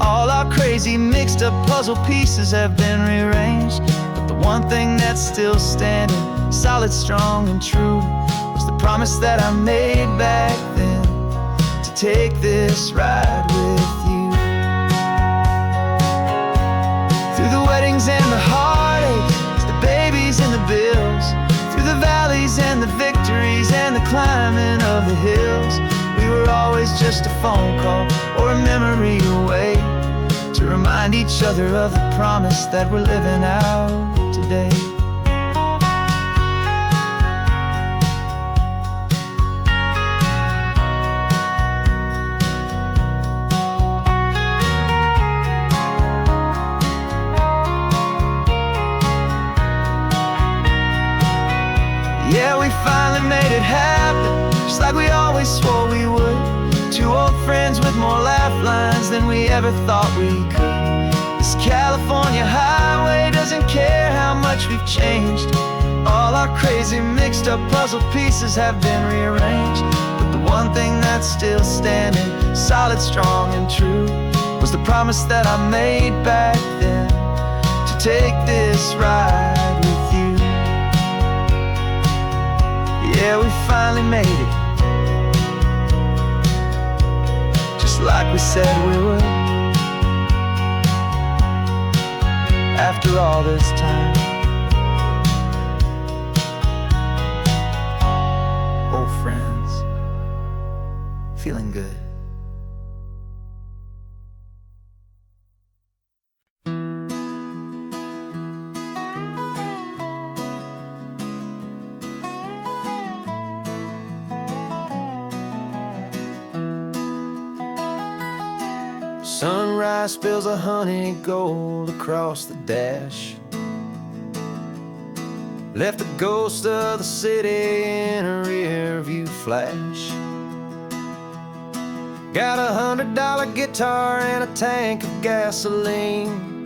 All our crazy mixed up puzzle pieces have been rearranged. But the one thing that's still standing, solid, strong, and true, was the promise that I made back then, to take this ride with you. Through the weddings and the heartaches, the babies and the bills, through the valleys and the victories and the climbing of the hills, we were always just a phone call or a memory away, to remind each other of the promise that we're living out today. Yeah, we finally made it happen, just like we always swore we would. Two old friends with more laugh lines than we ever thought we could. This California highway doesn't care how much we've changed. All our crazy mixed up puzzle pieces have been rearranged. But the one thing that's still standing, solid, strong, and true, was the promise that I made back then, to take this ride with you. Yeah, we finally made it, just like we said we would. After all this time, old friends, feeling good. Sunrise spills a honey gold across the dash, left the ghost of the city in a rear view flash. Got a $100 guitar and a tank of gasoline,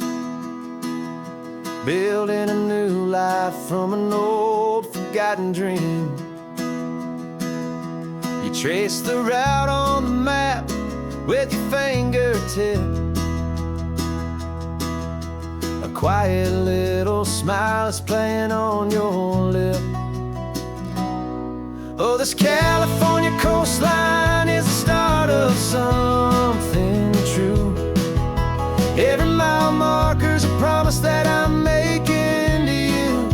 building a new life from an old forgotten dream. You trace the route on the map with your fingertip, a quiet little smile is playing on your lip. Oh, this California coastline is the start of something true. Every mile marker's a promise that I'm making to you,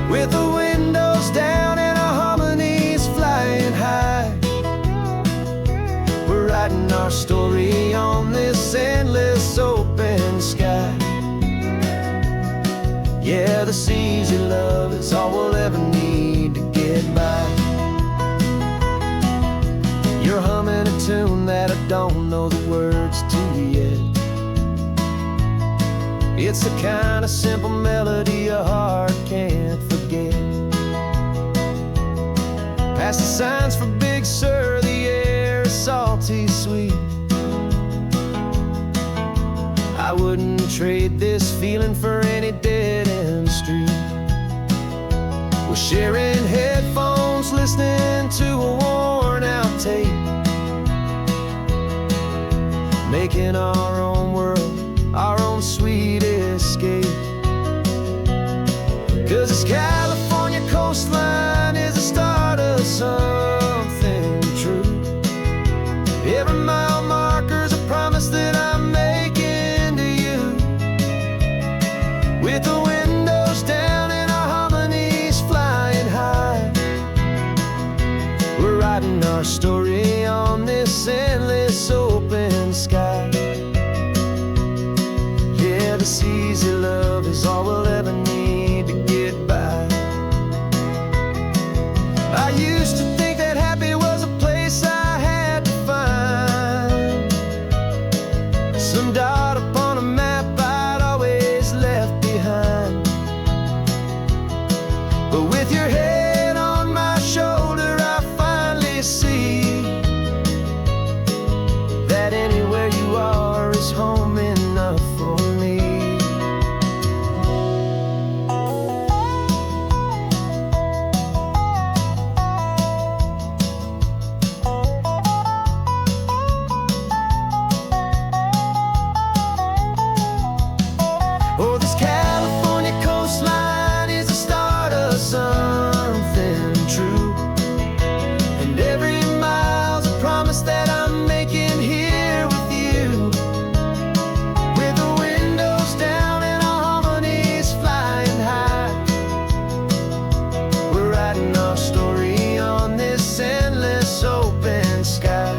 with the windows down and our harmonies flying high. We're writing our story on this endless open sky. Yeah, this easy love is all we'll ever need to get by. You're humming a tune that I don't know the words to yet. It's the kind of simple melody your heart can't forget. Past the signs for Big Sur, the air is salty sweet. I wouldn't trade this feeling for any dead-end street. We're sharing headphones, listening to a worn-out tape, making our own world, our own sweet escape. 'Cause this California coastline is the start of something true. Every mile marker's a promise that I'm making to you. With the windows down and our harmonies flying high, we're writing our story on this endless open sky. Yeah, this easy love is all we'll ever need to get by. I used to think that happy was a place I had to find, some dot upon a map I'd always left behind. But with your head on my shoulder, I finally see that anywhere you are is home enough for me. Oh, this California coastline is the start of something true. And every mile's a promise that I'm making here with you. With the windows down and our harmonies flying high, we're writing our story on this endless open sky.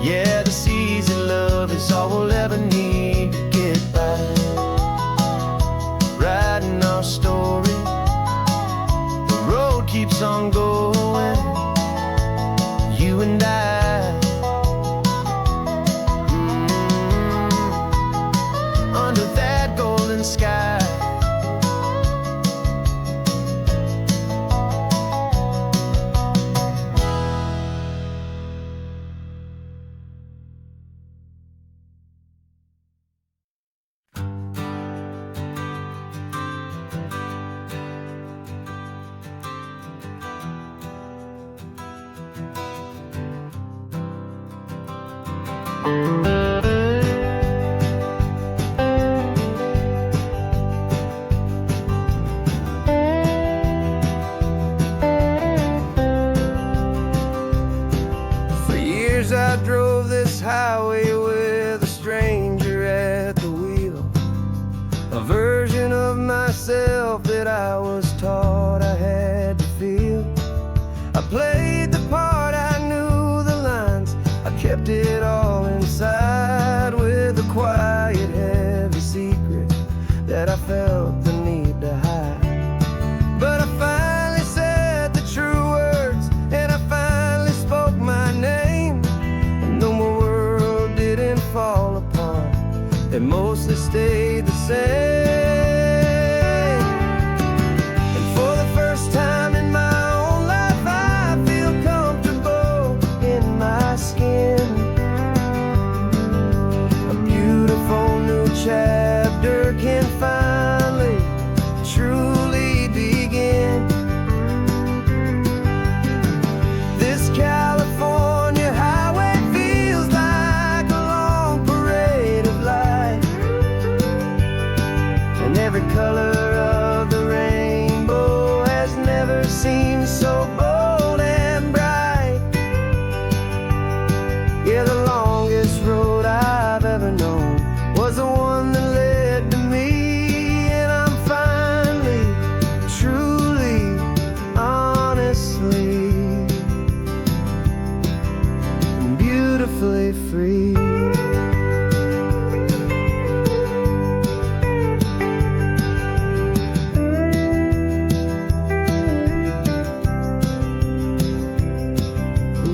Yeah, this easy love is all we'll ever need to get by. Writing our story, the road keeps on going, you and I. Under that golden sky. For years I drove this highway with a stranger at the wheel, a version of myself that I was taught I had to feel. I played the part, I knew the lines, I kept it all inside with a quiet, heavy secret that I felt the need to hide. But I finally said the true words, and I finally spoke my name. And though my world didn't fall apart, it mostly stayed the same. And for the first time in my own life, I feel comfortable in my skin. A beautiful new chapter can finally truly begin. This California highway feels like a long parade of light, and every color of the rainbow has never seemed so bold and bright. Yeah, the longest road I've ever known was the one that led to me. And I'm finally, truly, honestly, and beautifully free.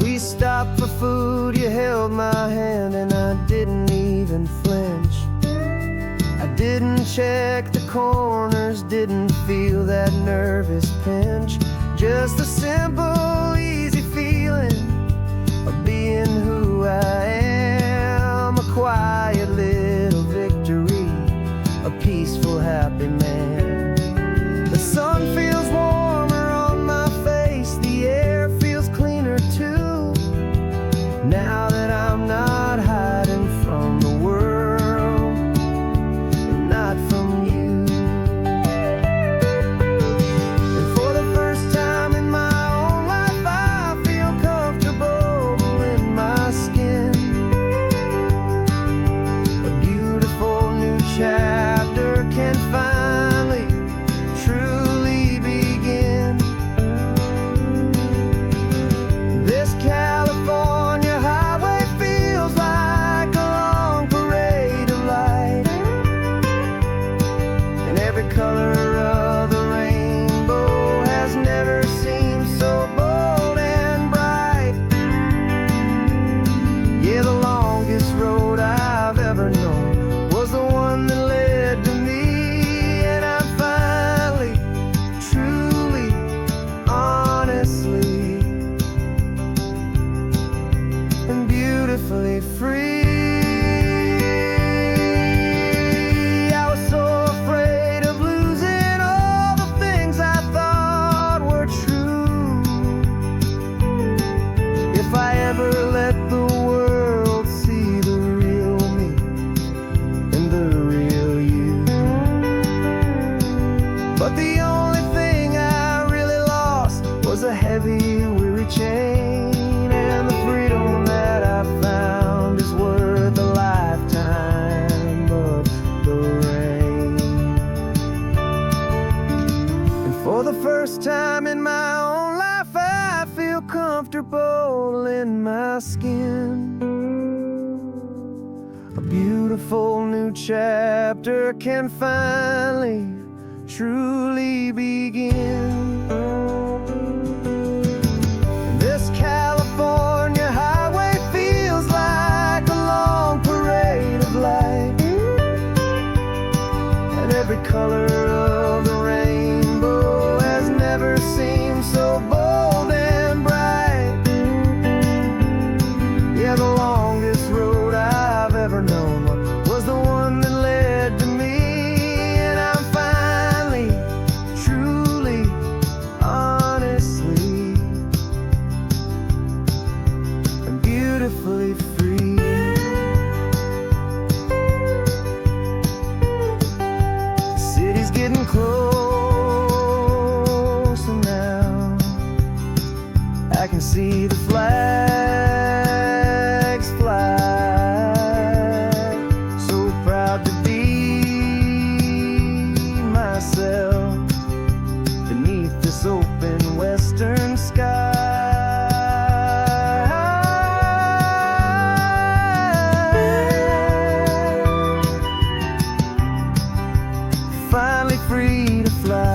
We stopped for food, you held my hand, and I didn't even flinch. I didn't check the corners, didn't feel that nervous pinch. Just just the simple, easy feeling of being who I am. A quiet little victory, a peaceful, happy man. The sun feels warmer on my face, the air feels cleaner too, now that I'm not hiding from the world and not from you. And for the first time in my own life, I feel comfortable in my skin. A beautiful new chapter can finally truly begin. This California highway feels like a long parade of light, and every color of the rainbow has never seemed so bold and bright. Yeah, the longest road I've ever known was the one that led to me, and I'm finally, truly, honestly, and beautifully free. I was so afraid of losing all the things I thought were true. If I ever let the world see the real me and the real you. But the only thing I really lost was a heavy, weary chain, and the freedom that I found is worth a lifetime of the rain. And for the first time in my own life, I feel comfortable in my skin. A beautiful new chapter can finally, truly begin. This California highway feels like a long parade of light, and every color of the rainbow has never seemed so bold and bright. Yeah, the longest road I've ever known was the one that led to me, and I'm finally, truly, honestly, and beautifully free. The city's getting closer now. I can see the flags fly. So proud to be myself beneath this open western sky. Finally free to fly.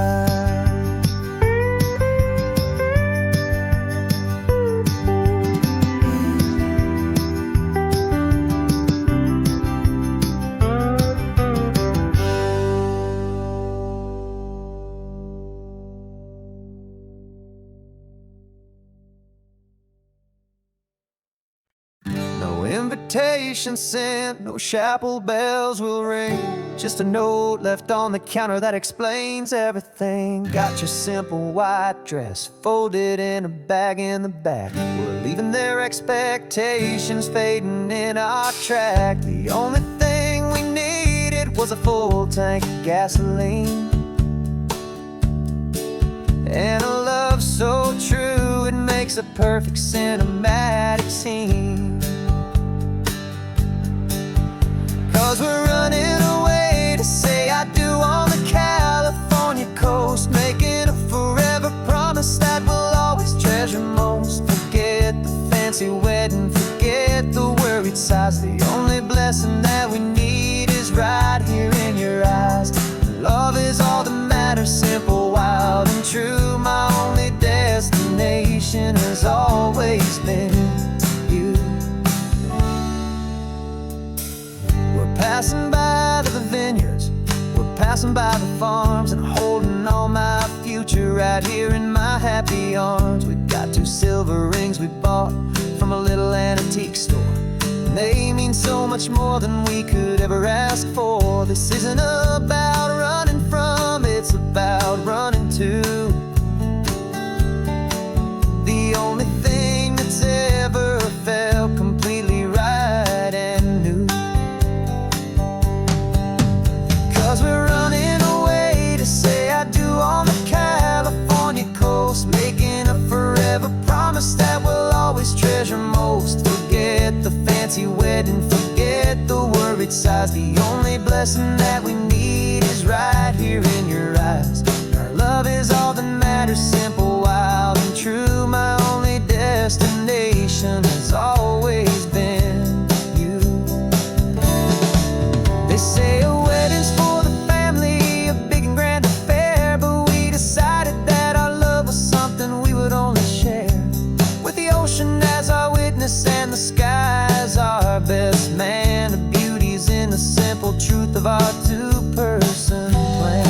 No invitation sent, no chapel bells will ring, just a note left on the counter that explains everything. Got your simple white dress folded in a bag in the back. We're leaving their expectations fading in our track. The only thing we needed was a full tank of gasoline, and a love so true it makes a perfect cinematic scene. 'Cause we're running away to say I do on the California coast, making a forever promise that we'll always treasure most. Forget the fancy wedding, forget the worried sighs. The only blessing that we need is right here in your eyes. Love is all that matters, simple, wild, and true. My only destination has always been you. We're passing by the vineyards, we're passing by the farms, and holding all my future right here in my happy arms. We've got 2 silver rings we bought from a little antique store, and they mean so much more than we could ever ask for. This isn't about running from, it's about running to the only thing that's ever felt completely right and new. 'Cause we're running away to say I do on the California coast, making a forever promise that we'll always treasure most. Forget the fancy wedding, forget the worried sighs. The only blessing that we need is right here in your eyes. Our love is all that matters, simple, wild, and true. My only destination has always been you. They say a wedding's for the family, a big and grand affair, but we decided that our love was something we would only share with the ocean as our witness and the sky as our best man. The beauty's in the simple truth of our 2-person plan.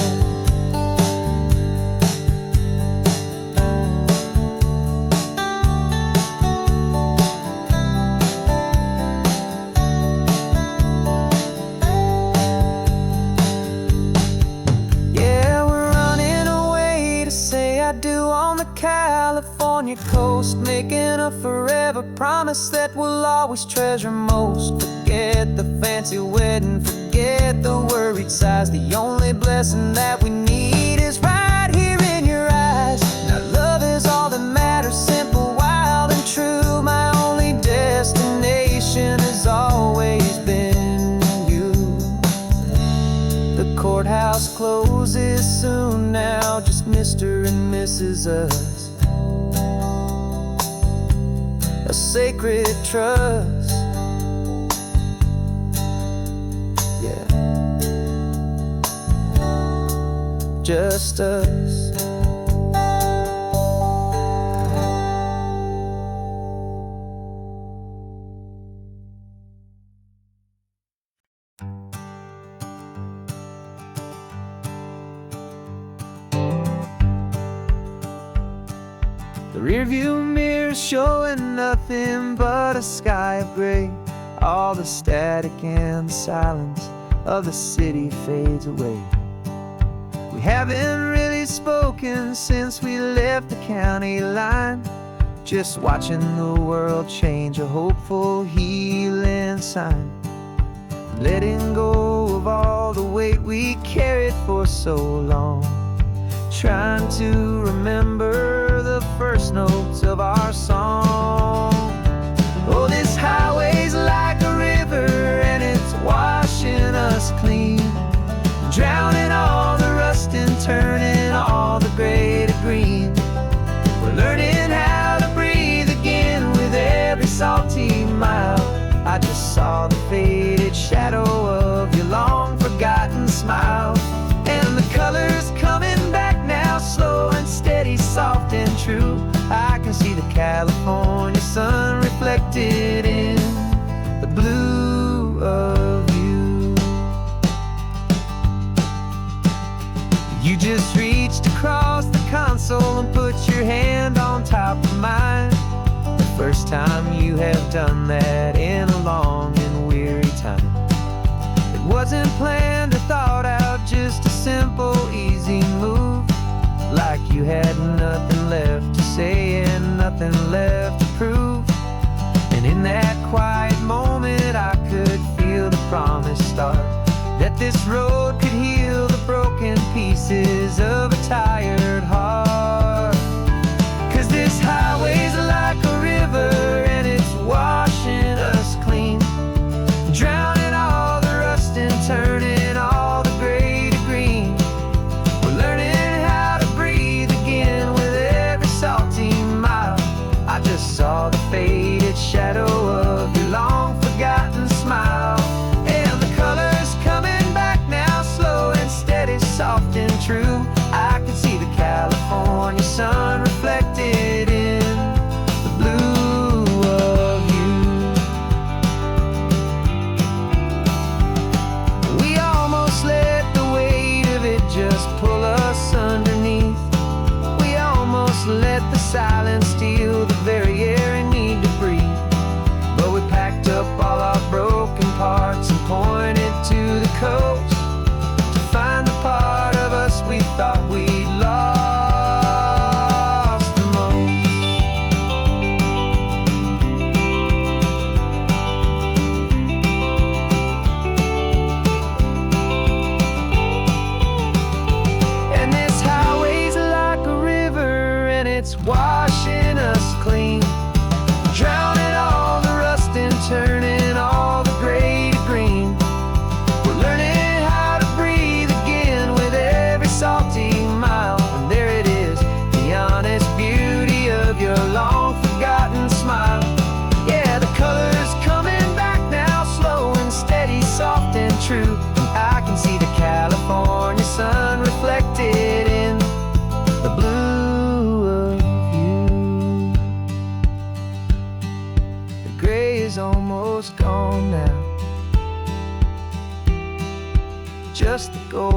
California coast, making a forever promise that we'll always treasure most. Forget the fancy wedding, forget the worried sighs. The only blessing that we need is right here in your eyes. Now love is all that matters, simple, wild, and true. My only destination has always been you. The courthouse closes soon now, just Mr. and Mrs. Us. A sacred trust, yeah, just us. The rearview mirror showing nothing but a sky of gray. All the static and the silence of the city fades away. We haven't really spoken since we left the county line, just watching the world change, a hopeful healing sign. Letting go of all the weight we carried for so long, trying to remember the first notes of our song. Oh, this highway's like a river and it's washing us clean, drowning all the rust and turning all the gray to green. We're learning how to breathe again with every salty mile. I just saw the faded shadow of your long forgotten smile, and the colors coming back now, slow and steady, soft and true. I can see the California sun reflected in the blue of you. You just reached across the console and put your hand on top of mine. The first time you have done that in a long and weary time. It wasn't planned or thought out, just a simple, easy move. Like you had nothing left to say and nothing left to prove. And in that quiet moment I could feel the promise start, that this road could heal the broken pieces of a tired heart. 'Cause this highway's like a river and it's washing us clean, drowning all the rust and turning all the gray to green. We're learning how to breathe again with every salty mile. I just saw the faded shadow of your long forgotten smile, and the colors coming back now, slow and steady, soft and true. I can see the California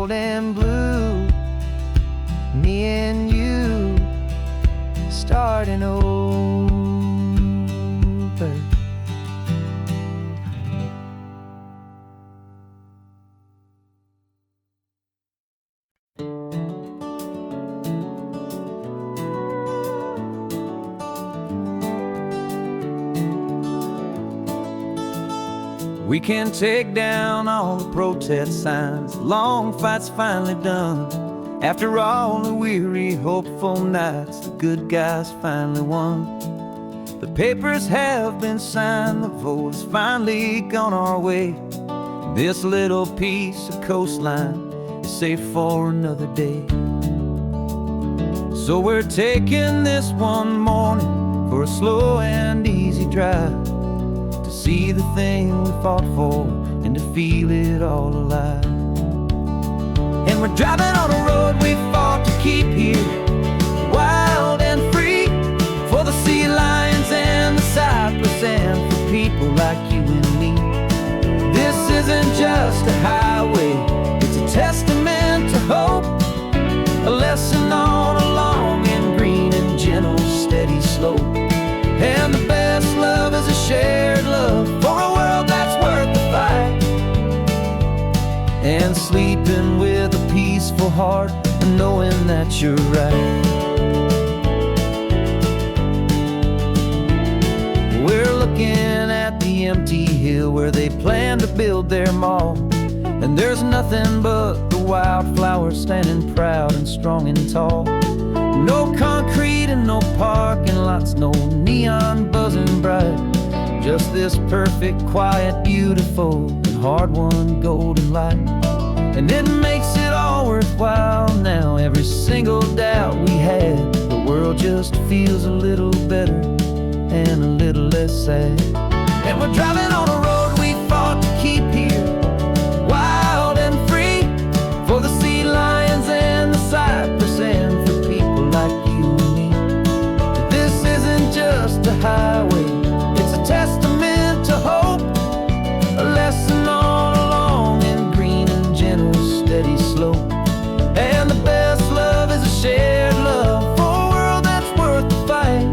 wild and blue, me and you starting over. We can take down all the protest signs, long fight's finally done. After all the weary, hopeful nights, the good guys finally won. The papers have been signed, the vote has finally gone our way. This little piece of coastline is safe for another day. So we're taking this one morning for a slow and easy drive, to see the thing we fought for and to feel it all alive. And we're driving on a road we fought to keep here, wild and free, for the sea lions and the cypress and for people like you and me. This isn't just a highway, it's a testament to hope, a lesson on a long and green and gentle steady slope. And the best love is a shared love for a world that's worth the fight, and sleeping with a peaceful heart and knowing that you're right. We're looking at the empty hill where they plan to build their mall, and there's nothing but the wildflowers standing proud and strong and tall. No concrete and no parking lots, no neon buzzing bright, just this perfect, quiet, beautiful, and hard-won golden light. And it makes it all worthwhile now, every single doubt we had. The world just feels a little better and a little less sad. And we're driving on a road we fought to keep here, wild and free, for the sea lions and the cypress and for people like you and me. This isn't just a highway, it's a testament to hope, a lesson on a long and green and gentle steady slope. And the best love is a shared love for a world that's worth the fight,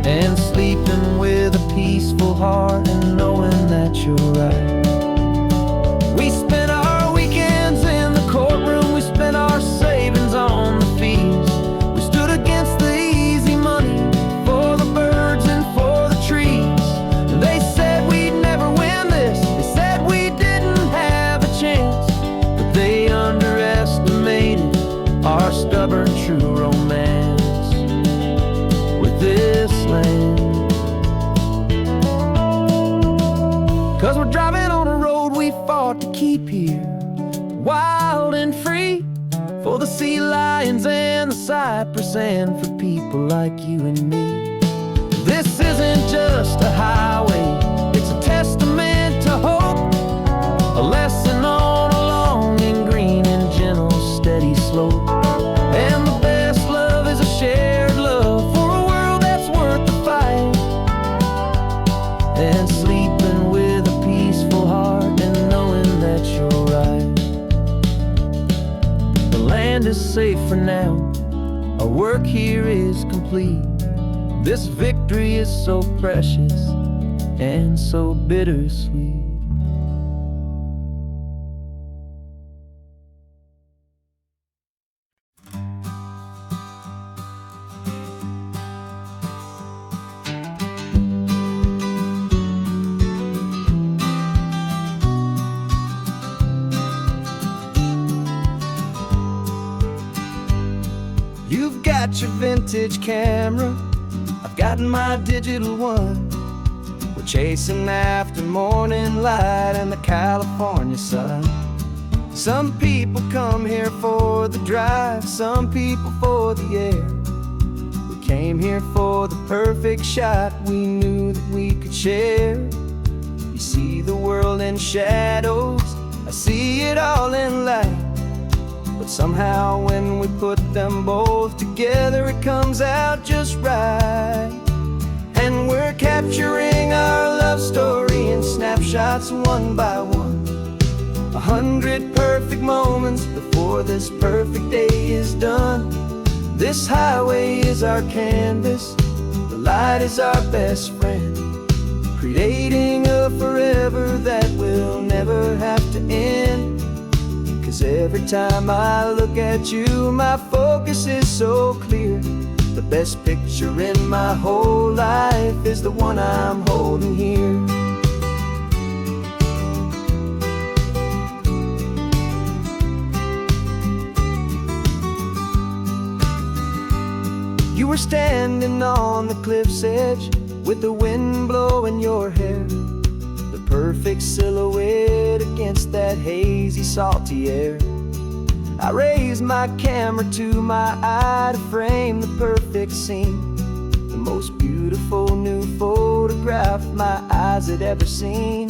and sleeping with a peaceful heart and knowing that you're right. We spent our weekends in the courtroom, we spent our savings on the fees. We stood against the easy money for the birds and for the trees. And they said we'd never win this, they said we didn't have a chance, but they underestimated our stubborn true romance with this land. 'Cause we're driving on a road we fought to keep here, wild and free, for the sea lions and the cypress and for people like you and me. This isn't just a highway, it's a testament to hope, a lesson on a long and green and gentle steady slope. And the best love is a shared love for a world that's worth the fight, and sleeping with a peaceful heart and knowing that you're right. The land is safe for now, our work here is complete. This victory is so precious and so bittersweet. You've got your vintage camera, I've got my digital one. We're chasing after morning light and the California sun. Some people come here for the drive, some people for the air. We came here for the perfect shot we knew that we could share. You see the world in shadows, I see it all in light. But somehow when we put them both together, it comes out just right. And we're capturing our love story in snapshots one by one, 100 perfect moments before this perfect day is done. This highway is our canvas, the light is our best friend, creating a forever that will never have to end. 'Cause every time I look at you, my focus is so clear. The best picture in my whole life is the one I'm holding here. You were standing on the cliff's edge with the wind blowing your hair, the perfect silhouette against that hazy, salty air. I raised my camera to my eye to frame the perfect scene, the most beautiful new photograph my eyes had ever seen.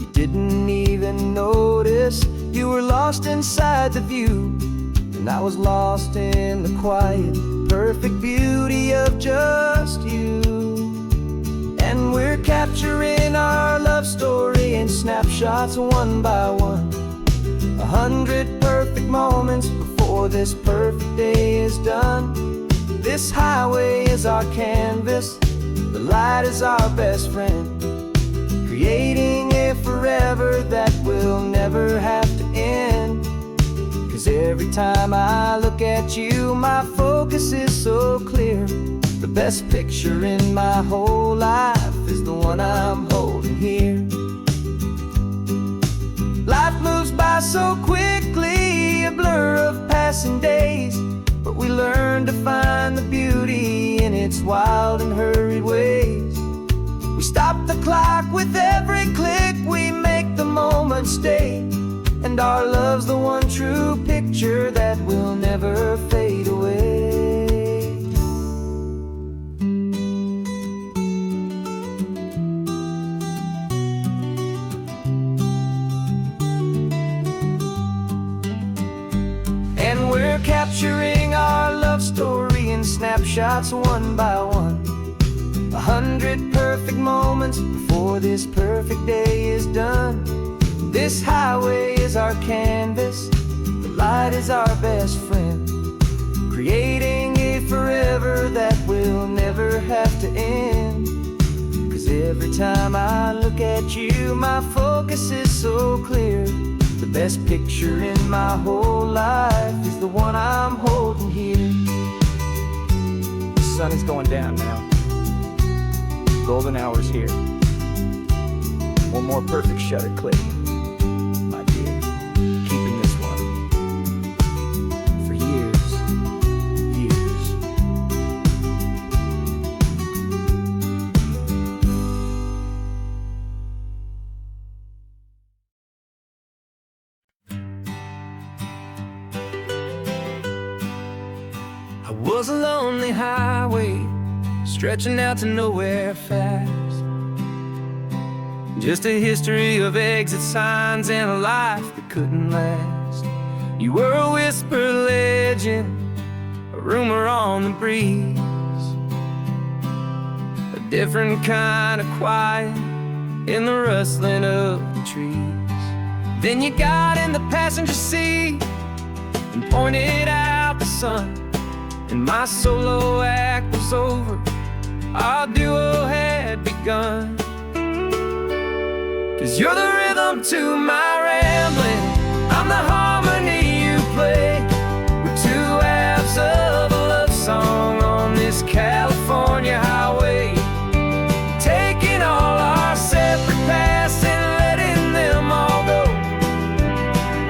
You didn't even notice you were lost inside the view, and I was lost in the quiet, perfect beauty of just you. And we're capturing our love story in snapshots one by one. 100 perfect moments before this perfect day is done. This highway is our canvas, the light is our best friend, creating a forever that will never have to end. 'Cause every time I look at you, my focus is so clear. The best picture in my whole life is the one I'm holding here. Life moves by so quickly, a blur of passing days, but we learn to find the beauty in its wild and hurried ways. We stop the clock with every click, we make the moment stay, and our love's the one true picture that will never fade away. Capturing our love story in snapshots one by one. 100 perfect moments before this perfect day is done. This highway is our canvas, the light is our best friend, creating a forever that will never have to end. 'Cause every time I look at you, my focus is so clear. The best picture in my whole life is the one I'm holding here. The sun is going down now. Golden hour's here. One more perfect shutter click, my dear. Keeping this one for years, years. Was a lonely highway stretching out to nowhere fast, just a history of exit signs and a life that couldn't last. You were a whisper legend, a rumor on the breeze, a different kind of quiet in the rustling of the trees. Then you got in the passenger seat and pointed out the sun, and my solo act was over, our duo had begun. 'Cause you're the rhythm to my rambling, I'm the harmony you play. We're two halves of a love song on this California highway, taking all our separate paths and letting them all go,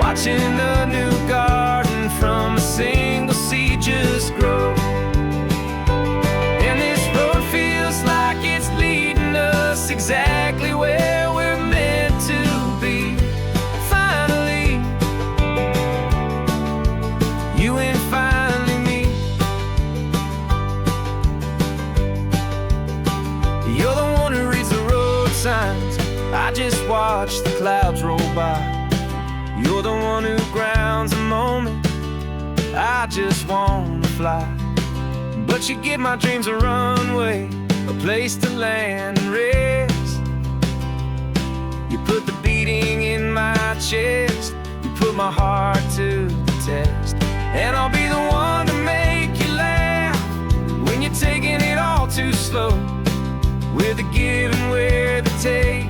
watching the new garden from a single seed just grow. And this road feels like it's leading us exactly where we're meant to be. Finally, you and finally me. You're the one who reads the road signs, I just watch the clouds roll by. You're the one who grounds the moment, I just wanna fly. But you give my dreams a runway, a place to land and rest. You put the beating in my chest. You put my heart to the test. And I'll be the one to make you laugh when you're taking it all too slow, with the give and with the take,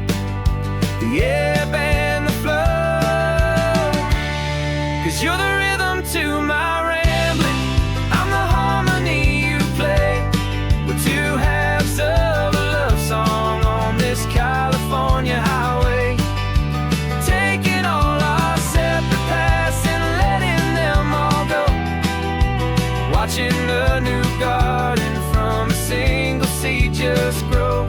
the ebb and the flow. 'Cause you're the rhythm to my rambling, I'm the harmony you play. We're two halves of a love song on this California highway, taking all our separate paths and letting them all go, watching a new garden from a single seed just grow.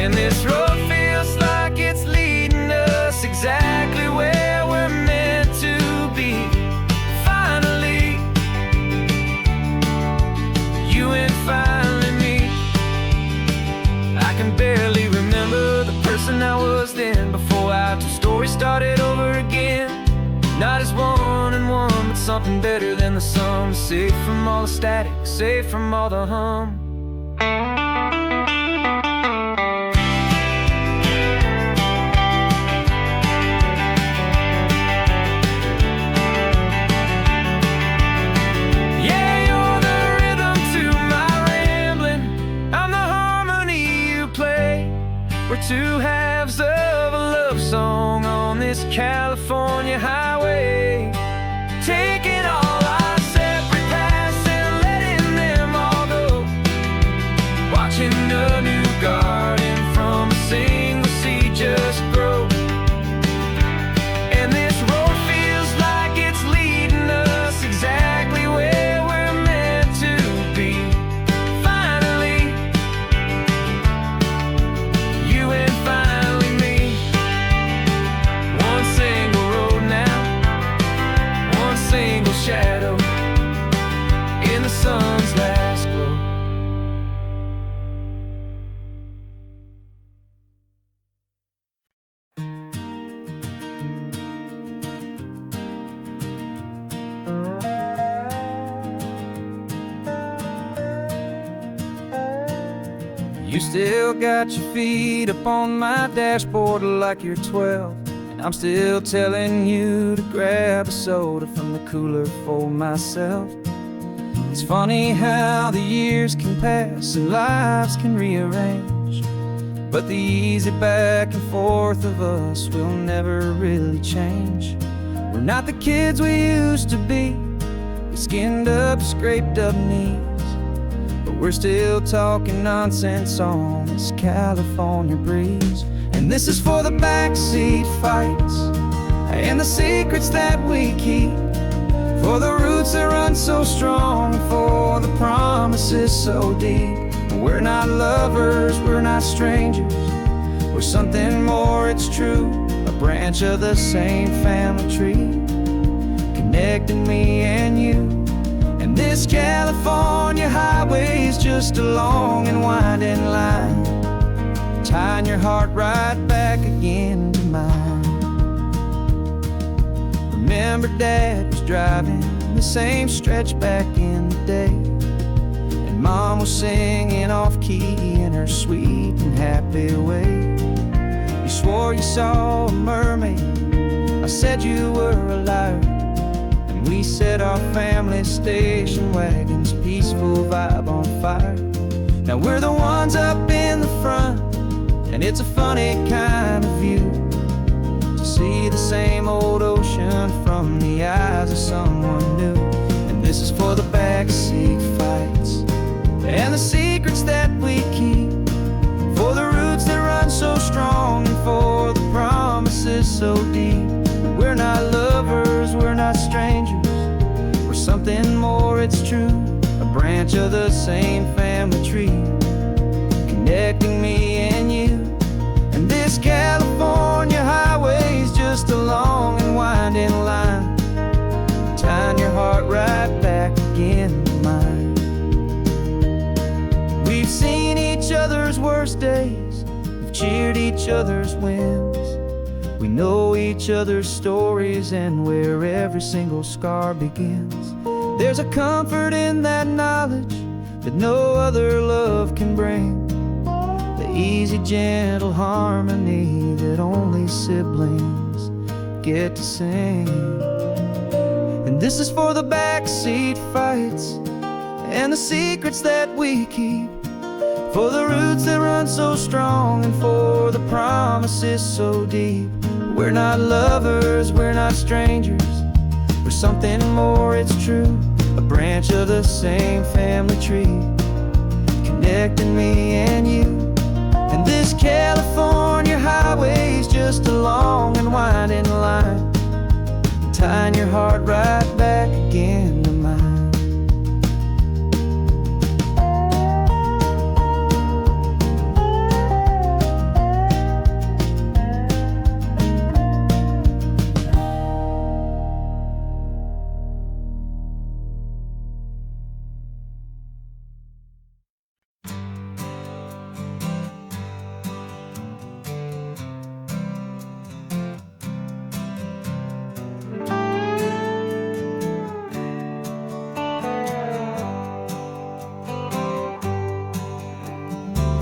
And this road feels like it's leading us exactly where we're meant to be. Finally, you and finally me. I can barely remember the person I was then, before our two stories started over again. Not as one and one, but something better than the sum. Safe from all the static, safe from all the hum. We're two halves of a love song on this California highway, taking all our separate paths and letting them all go, watching a new garden from a single seed just grow. And this road feels like it's leading us exactly where we're meant to be. Shadow in the sun's last glow. You still got your feet up on my dashboard like you're 12, I'm still telling you to grab a soda from the cooler for myself. It's funny how the years can pass and lives can rearrange, but the easy back and forth of us will never really change. We're not the kids we used to be, with skinned up, scraped up knees, but we're still talking nonsense on this California breeze. And this is for the backseat fights and the secrets that we keep, for the roots that run so strong, for the promises so deep. We're not lovers, we're not strangers, we're something more, it's true. A branch of the same family tree, connecting me and you. And this California highway is just a long and winding line, tying your heart right back again to mine. Remember Dad was driving the same stretch back in the day, and Mom was singing off-key in her sweet and happy way. You swore you saw a mermaid, I said you were a liar, and we set our family station wagon's peaceful vibe on fire. Now we're the ones up in the front, and it's a funny kind of view to see the same old ocean from the eyes of someone new. And this is for the backseat fights and the secrets that we keep, for the roots that run so strong and for the promises so deep. We're not lovers, we're not strangers, we're something more, it's true. A branch of the same family tree, connecting me and you. And this California highway is just a long and winding line, tying your heart right back again to mine. We've seen each other's worst days, we've cheered each other's wins, we know each other's stories and where every single scar begins. There's a comfort in that knowledge that no other love can bring, the easy, gentle harmony that only siblings get to sing. And this is for the backseat fights and the secrets that we keep, for the roots that run so strong and for the promises so deep. We're not lovers, we're not strangers, we're something more, it's true. A branch of the same family tree, connecting me and you. And this California highway's just a long and winding line, tying your heart right back again to mine.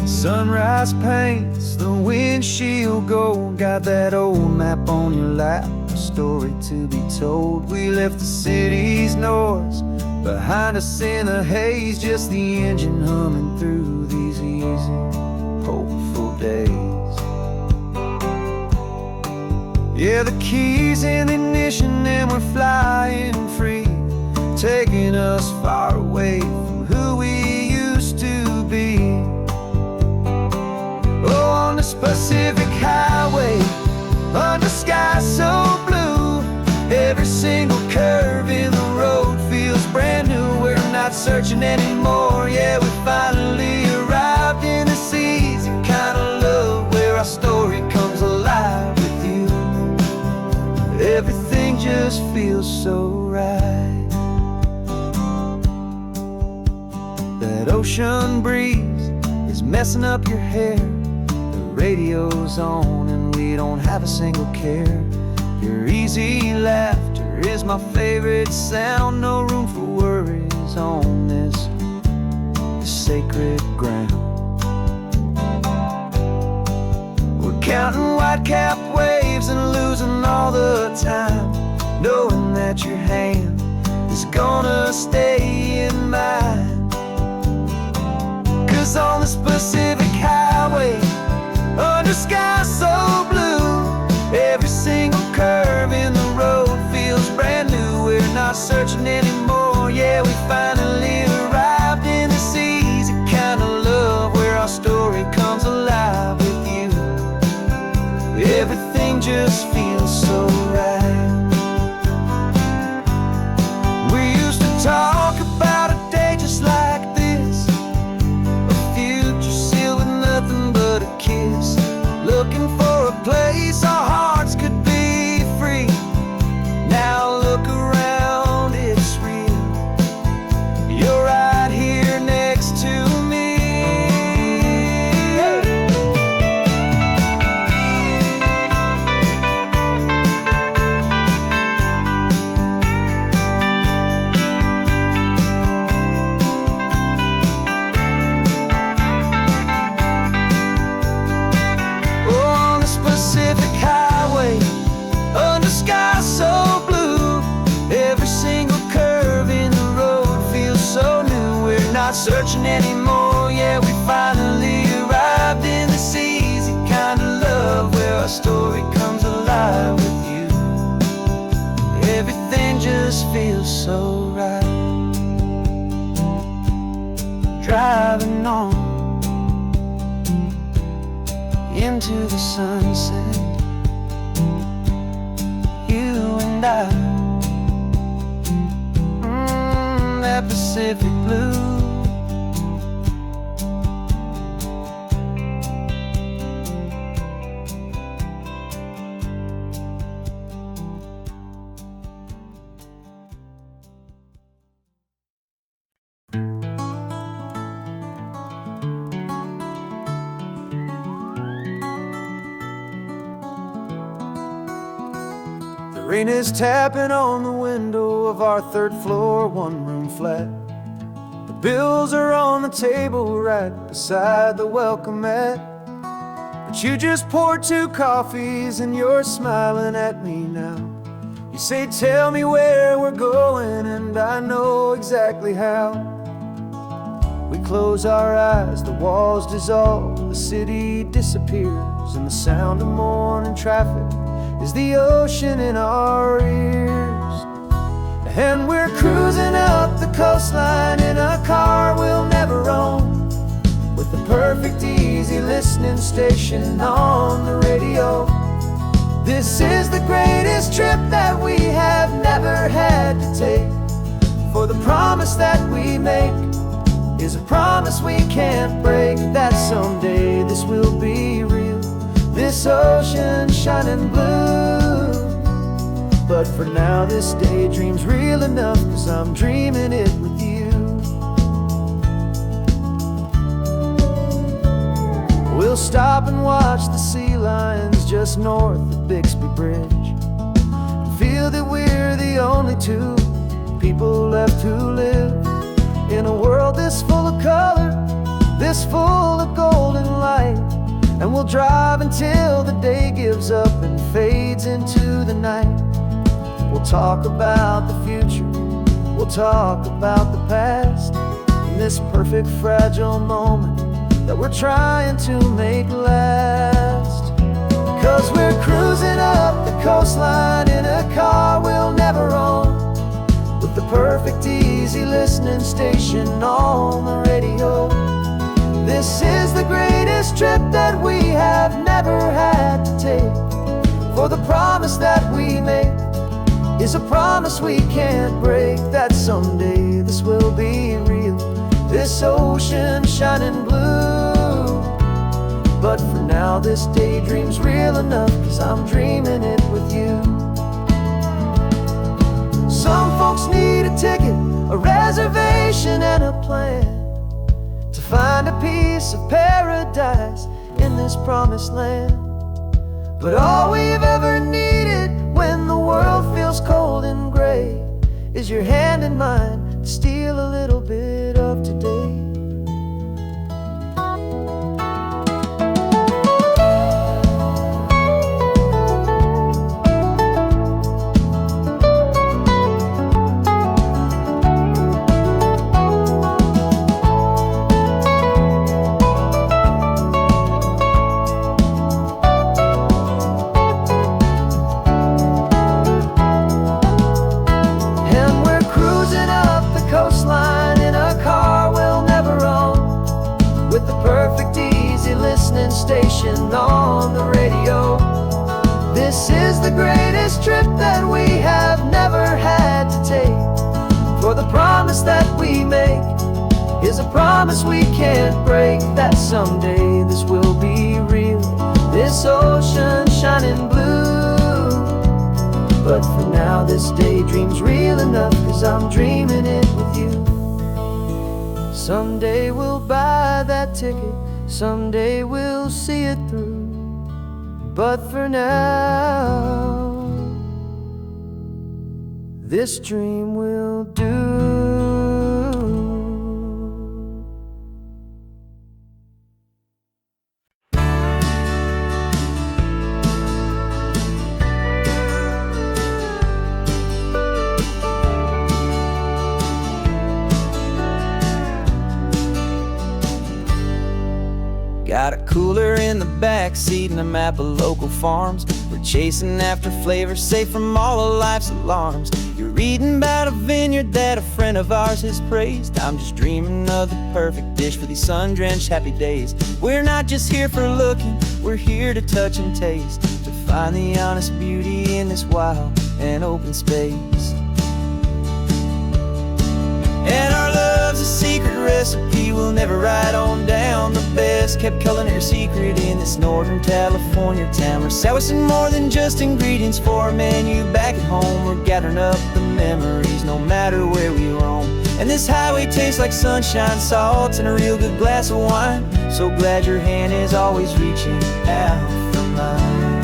Sunrise paints the windshield gold, got that old map on your lap, a story to be told. We left the city's noise behind us in the haze, just the engine humming through these easy, hopeful days. Yeah, the keys in the ignition and we're flying free, taking us far away from who we used to be. Oh, on this Pacific highway, under sky so blue, every single curve in the road feels brand new. We're not searching anymore, yeah, we finally arrived in this easy kind of love, where our story comes alive with you. Everything just feels so right. That ocean breeze is messing up your hair, radio's on and we don't have a single care. Your easy laughter is my favorite sound, no room for worries on this sacred ground. We're counting white-capped waves and losing all the time, knowing that your hand is gonna stay in mine. 'Cause on this Pacific highway, under sky so blue, every single curve in the road feels brand new. We're not searching anymore, yeah, we finally arrived in this easy kind of love, where our story comes alive with you. Everything just feels so right. We used to talk about a day just like this, a future sealed with nothing but a kiss, looking for a place our hearts could be free. Now look around, it's real. You're right here next to me. Pacific highway, under sky so blue, every single curve in the road feels so new. We're not searching anymore, yeah, we finally arrived in this easy kind of love, where our story comes alive with you. Everything just feels so right. Driving on into the sunset, you and I, that Pacific blue. Rain is tapping on the window of our third floor, one-room flat. The bills are on the table right beside the welcome mat. But you just poured 2 coffees and you're smiling at me now. You say, tell me where we're going, and I know exactly how. We close our eyes, the walls dissolve, the city disappears, and the sound of morning traffic is the ocean in our ears. And we're cruising up the coastline in a car we'll never own, with the perfect easy listening station on the radio. This is the greatest trip that we have never had to take, for the promise that we make is a promise we can't break, that someday this will be real, this ocean shining blue. But for now this daydream's real enough, 'cause I'm dreaming it with you. We'll stop and watch the sea lions just north of Bixby Bridge, and feel that we're the only 2 people left who live in a world this full of color, this full of golden light. And we'll drive until the day gives up and fades into the night. We'll talk about the future, we'll talk about the past, in this perfect fragile moment that we're trying to make last. 'Cause we're cruising up the coastline in a car we'll never own, with the perfect easy listening station on the radio. This is the greatest trip that we have never had to take, for the promise that we make is a promise we can't break, that someday this will be real, this ocean shining blue. But for now this daydream's real enough, 'cause I'm dreaming it with you. Some folks need a ticket, a reservation and a plan, to find a piece of paradise in this promised land. But all we've ever needed when the world feels cold and gray is your hand in mine to steal a little bit of today. Station on the radio. This is the greatest trip that we have never had to take, for the promise that we make is a promise we can't break, that someday this will be real, this ocean shining blue. But for now this daydream's real enough, 'cause I'm dreaming it with you. Someday we'll buy that ticket, someday we'll see it through, but for now this dream will do. Got a cooler in the back seat and a map of local farms. We're chasing after flavors safe from all of life's alarms. You're reading about a vineyard that a friend of ours has praised. I'm just dreaming of the perfect dish for these sun-drenched happy days. We're not just here for looking, we're here to touch and taste, to find the honest beauty in this wild and open space. And our love's a secret recipe we'll never write on down. The best kept culinary secret in this Northern California town. We're sourcing more than just ingredients for a menu back at home. We're gathering up the memories no matter where we roam. And this highway tastes like sunshine, salt, and a real good glass of wine. So glad your hand is always reaching out for mine.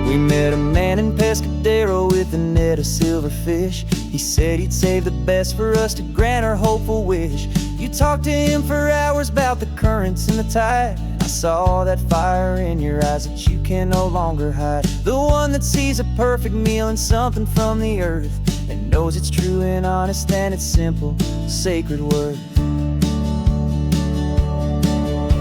We met a man in Pescadero with a net of silverfish. He said he'd save the best for us to grant our hopeful wish. You talked to him for hours about the currents and the tide. I saw that fire in your eyes that you can no longer hide. The one that sees a perfect meal and something from the earth, and knows it's true and honest and it's simple, sacred word.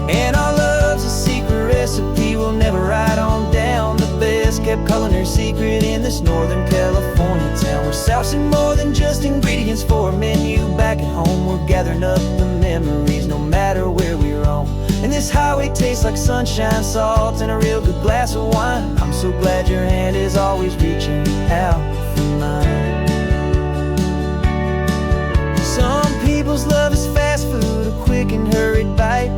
And our love's a secret recipe we'll never write on down. The best kept culinary secret in this Northern California town. We're sourcing more than just ingredients for a menu. Back at home we're gathering up the memories, no matter where we roam. And this highway tastes like sunshine, salt, and a real good glass of wine. I'm so glad your hand is always reaching out for mine. Some people's love is fast food, a quick and hurried bite.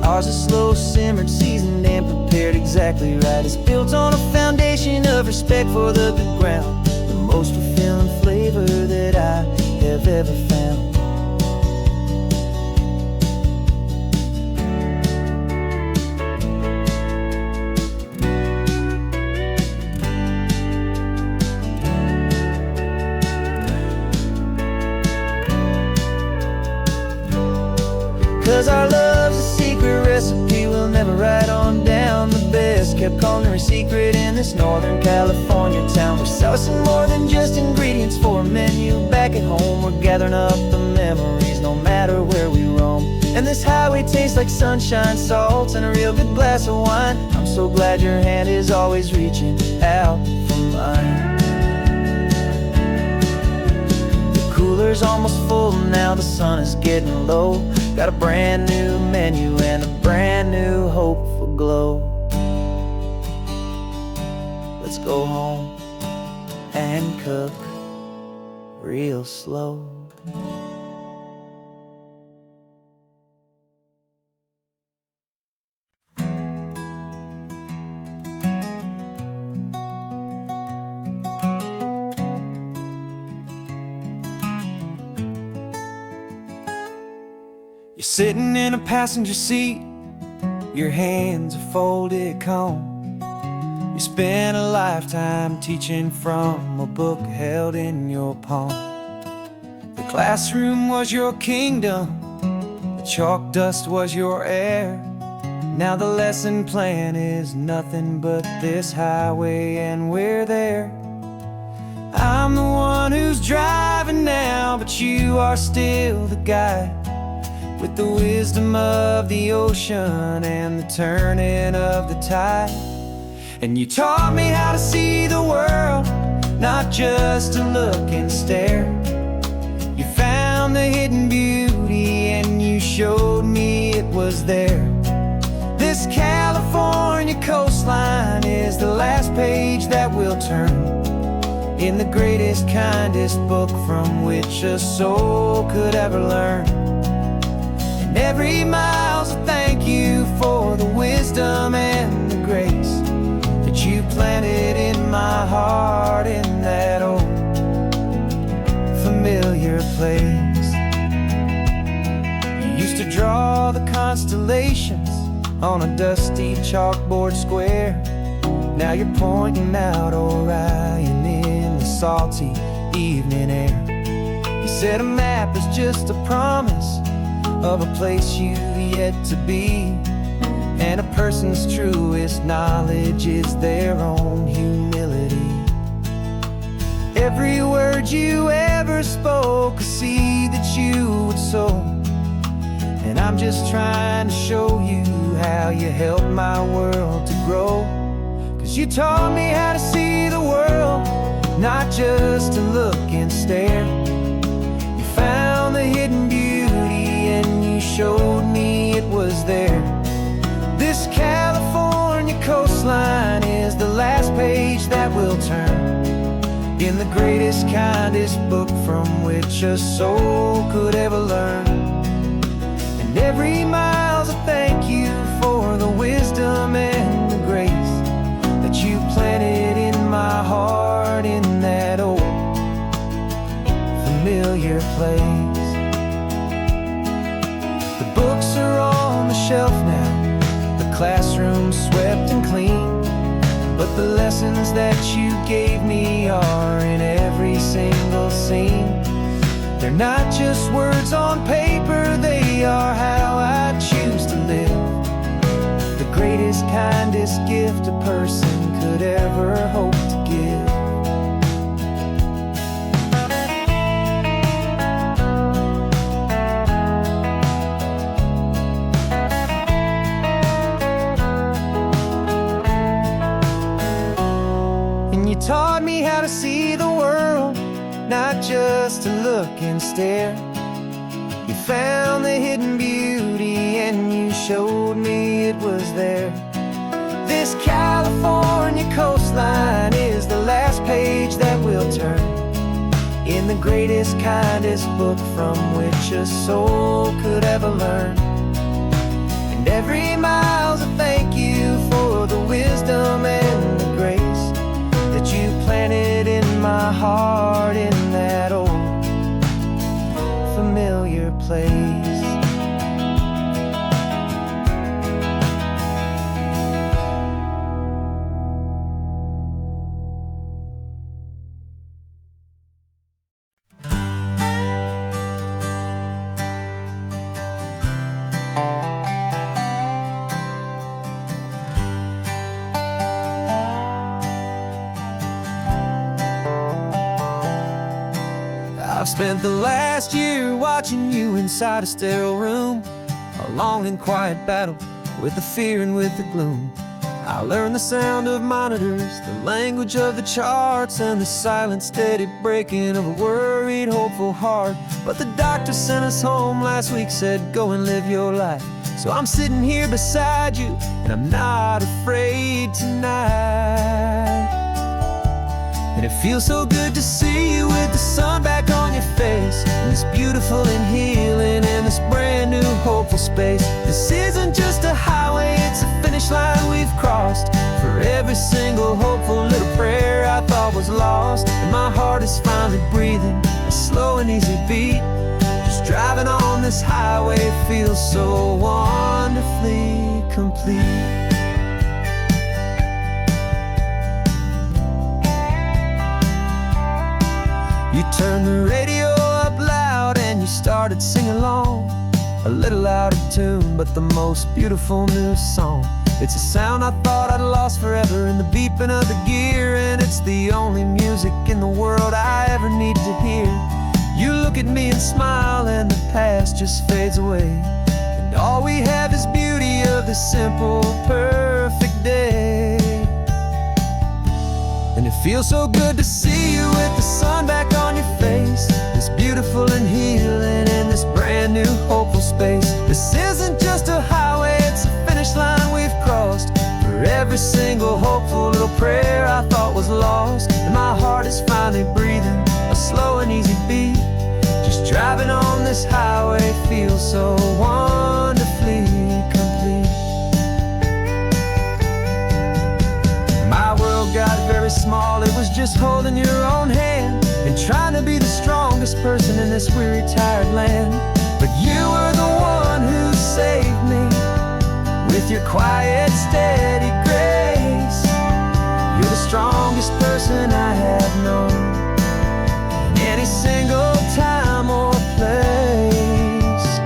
Ours is slow simmered, seasoned, and prepared exactly right. It's built on a foundation of respect for the good ground, the most fulfilling flavor that I have ever found. 'Cause our love's a secret recipe we'll never write on down. The best kept culinary secret in this Northern California town. We're sourcing more than just ingredients for a menu. Back at home we're gathering up the memories, no matter where we roam. And this highway tastes like sunshine, salt, and a real good glass of wine. I'm so glad your hand is always reaching out for mine. The cooler's almost full now, the sun is getting low. Got a brand new menu and a brand new hopeful glow. Let's go home and cook real slow. You're sitting in a passenger seat, your hands are folded calm. You spent a lifetime teaching from a book held in your palm. The classroom was your kingdom, the chalk dust was your air. Now the lesson plan is nothing but this highway and we're there. I'm the one who's driving now, but you are still the guide, with the wisdom of the ocean and the turning of the tide. And you taught me how to see the world, not just to look and stare. You found the hidden beauty and you showed me it was there. This California coastline is the last page that we'll turn in the greatest, kindest book from which a soul could ever learn. Every mile's a thank you for the wisdom and the grace that you planted in my heart in that old familiar place. You used to draw the constellations on a dusty chalkboard square. Now you're pointing out Orion in the salty evening air. You said a map is just a promise of a place you've yet to be, and a person's truest knowledge is their own humility. Every word you ever spoke, a seed that you would sow, and I'm just trying to show you how you helped my world to grow. 'Cause you taught me how to see the world, not just to look and stare. You found the hidden beauty and you showed me it was there. This California coastline is the last page that we'll turn in the greatest, kindest book from which a soul could ever learn. And every mile's a thank you for the wisdom and the grace that you planted in my heart in that old familiar place. The books are on the shelf now, the classroom swept and clean, but The lessons that you gave me are in every single scene. They're not just words on paper, they are how I choose to live. The greatest, kindest gift a person could ever hope to give. And you taught me how to see the world, not just to look and stare. You found the hidden beauty and you showed me it was there. This California coastline is the last page that we'll turn in the greatest, kindest book from which a soul could ever learn. And every mile's a thank you for the wisdom and the grace that you planted in my heart in that old familiar place. I've spent the last year watching you inside a sterile room, a long and quiet battle with the fear and with the gloom. I learned the sound of monitors, the language of the charts, and the silent, steady breaking of a worried, hopeful heart. But the doctor sent us home last week, said go and live your life. So I'm sitting here beside you, and I'm not afraid tonight. And it feels so good to see you with the sun back on your face, and this beautiful and healing in this brand new hopeful space. This isn't just a highway, it's a finish line we've crossed. For every single hopeful little prayer I thought was lost, and my heart is finally breathing a slow and easy beat. Just driving on this highway feels so wonderfully complete. You turned the radio up loud and you started singing along, a little out of tune, but the most beautiful new song. It's a sound I thought I'd lost forever in the beeping of the gear, and it's the only music in the world I ever need to hear. You look at me and smile and the past just fades away, and all we have is beauty of this simple, perfect day. And it feels so good to see you with the sun back on your face, this beautiful and healing in this brand new hopeful space. This isn't just a highway, it's a finish line we've crossed. For every single hopeful little prayer I thought was lost, and my heart is finally breathing a slow and easy beat. Just driving on this highway feels so wonderfully complete. My world got very small, it was just holding your own hand and trying to be the strongest person in this weary, tired land. But you were the one who saved me with your quiet, steady grace. You're the strongest person I have known in any single time or place.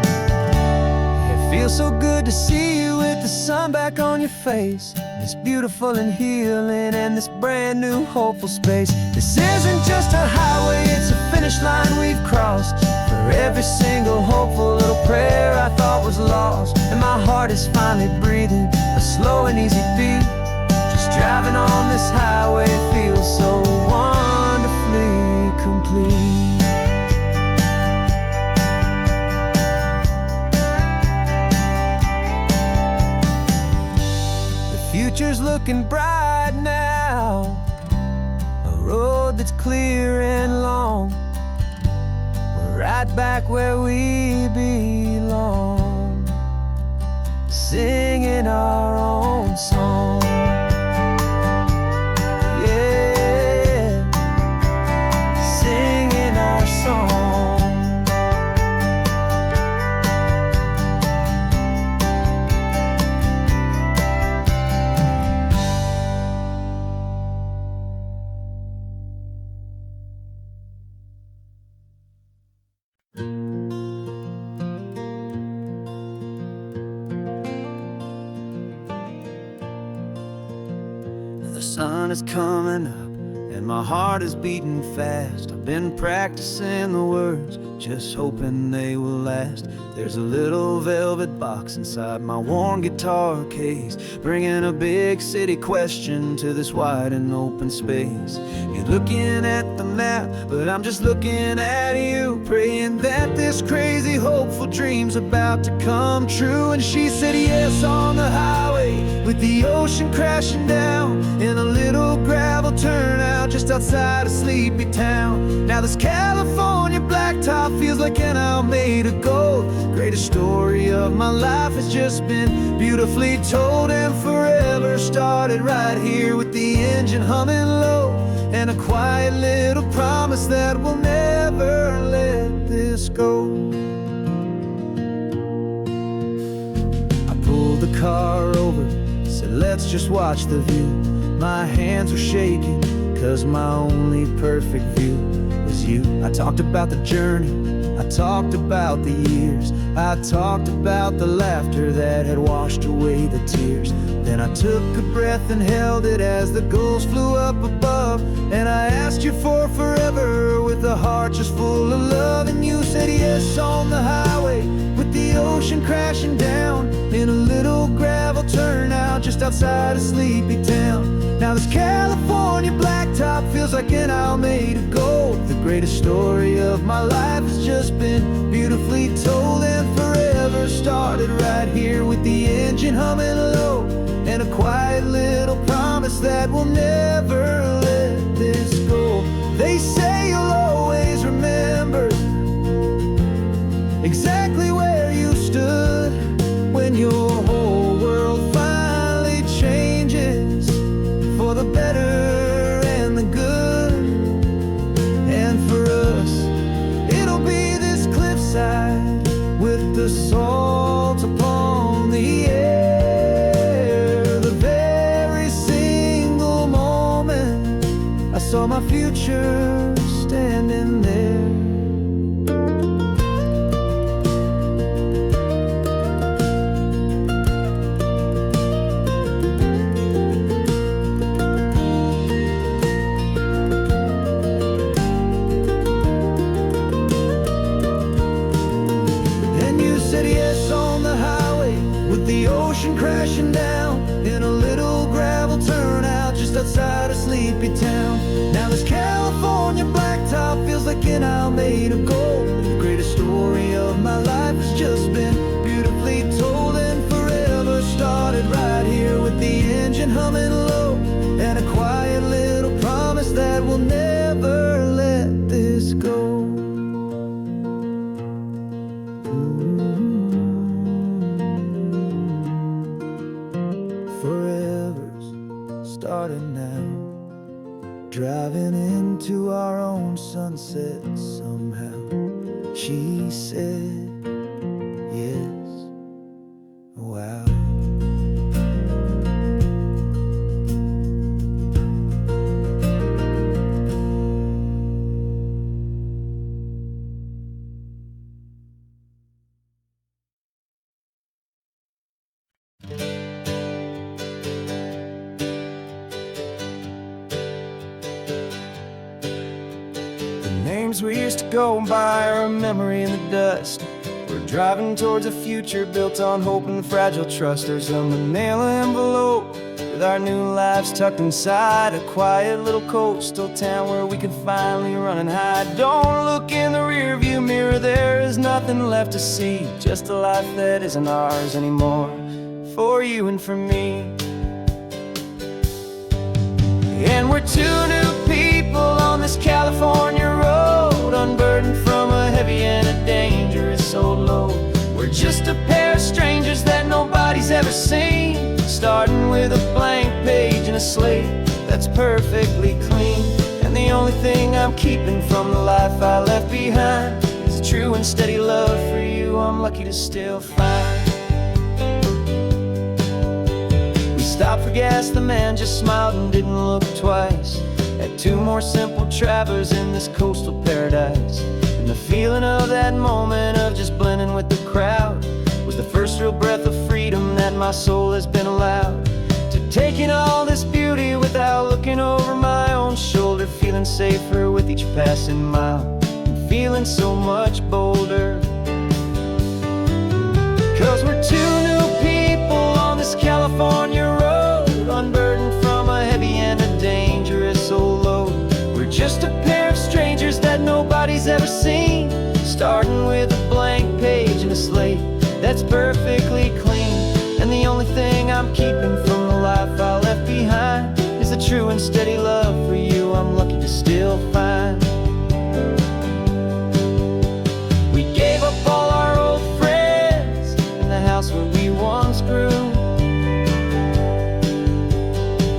It feels so good to see you with the sun back on your face, this beautiful and healing and this brand new hopeful space. This isn't just a highway, it's a finish line we've crossed. For every single hopeful little prayer I thought was lost, and my heart is finally breathing a slow and easy beat. Just driving on this highway feels so wonderfully complete. Future's looking bright now, a road that's clear and long. We're right back where we belong, singing our own song. Yeah, singing our song. sun is coming up and my heart is beating fast. I've been practicing the words, just hoping they will last. There's a little velvet box inside my worn guitar case, bringing a big city question to this wide and open space. You're looking at the map, but I'm just looking at you, praying that this crazy hopeful dream's about to come true. And she said yes on the highway, with the ocean crashing down in a little gravel turnout just outside a sleepy town. Now this California blacktop feels like an owl made of gold. Greatest story of my life has just been beautifully told, and forever started right here with the engine humming low, and a quiet little promise that we'll never let this go. I pulled the car over, said let's just watch the view. My hands were shaking, cause my only perfect view was you. I talked about the journey, I talked about the years, I talked about the laughter that had washed away the tears. Then I took a breath and held it as the gulls flew up above, and I asked you for forever with a heart just full of love. And you said yes on the highway, with the ocean crashing down in a little gravel turnout just outside a sleepy town. Now this California blacktop feels like an owl made of gold. The greatest story of my life has just been beautifully told, and forever started right here with the engine humming low, and a quiet little promise that we'll never let this go. They say you'll always remember exactly where you stood when your whole world finally changes for the better and the good. And for us, it'll be this cliffside with the salt upon the air. The very single moment I saw my future standing there. Crashing down in a little gravel turnout just outside a sleepy town. Now this California blacktop feels like an owl made of gold. The greatest story of my life has just been beautifully told, and forever started right here with the engine humming low, and a quiet little promise that we'll never let this go. Started now, driving into our own sunset somehow. She said yes, wow. Names we used to go by are a memory in the dust. We're driving towards a future built on hope and fragile trust. There's a manila envelope with our new lives tucked inside, a quiet little coastal town where we can finally run and hide. Don't look in the rearview mirror, there is nothing left to see, just a life that isn't ours anymore, for you and for me. And we're two new people on this California road, unburdened from a heavy and a dangerous old load. We're just a pair of strangers that nobody's ever seen, starting with a blank page and a slate that's perfectly clean. And the only thing I'm keeping from the life I left behind is a true and steady love for you I'm lucky to still find. We stopped for gas, the man just smiled and didn't look twice. Had two more simple travelers in this coastal paradise, and the feeling of that moment of just blending with the crowd was the first real breath of freedom that my soul has been allowed to taking all this beauty without looking over my own shoulder, feeling safer with each passing mile, and feeling so much bolder. 'Cause we're two new people on this California road, unburdened from a heavy and a dangerous old load. We're just a pair of strangers that nobody's ever seen, starting with a blank page and a slate that's perfectly clean. And the only thing I'm keeping from the life I left behind is the true and steady love for you I'm lucky to still find. We gave up all our old friends in the house where we once grew.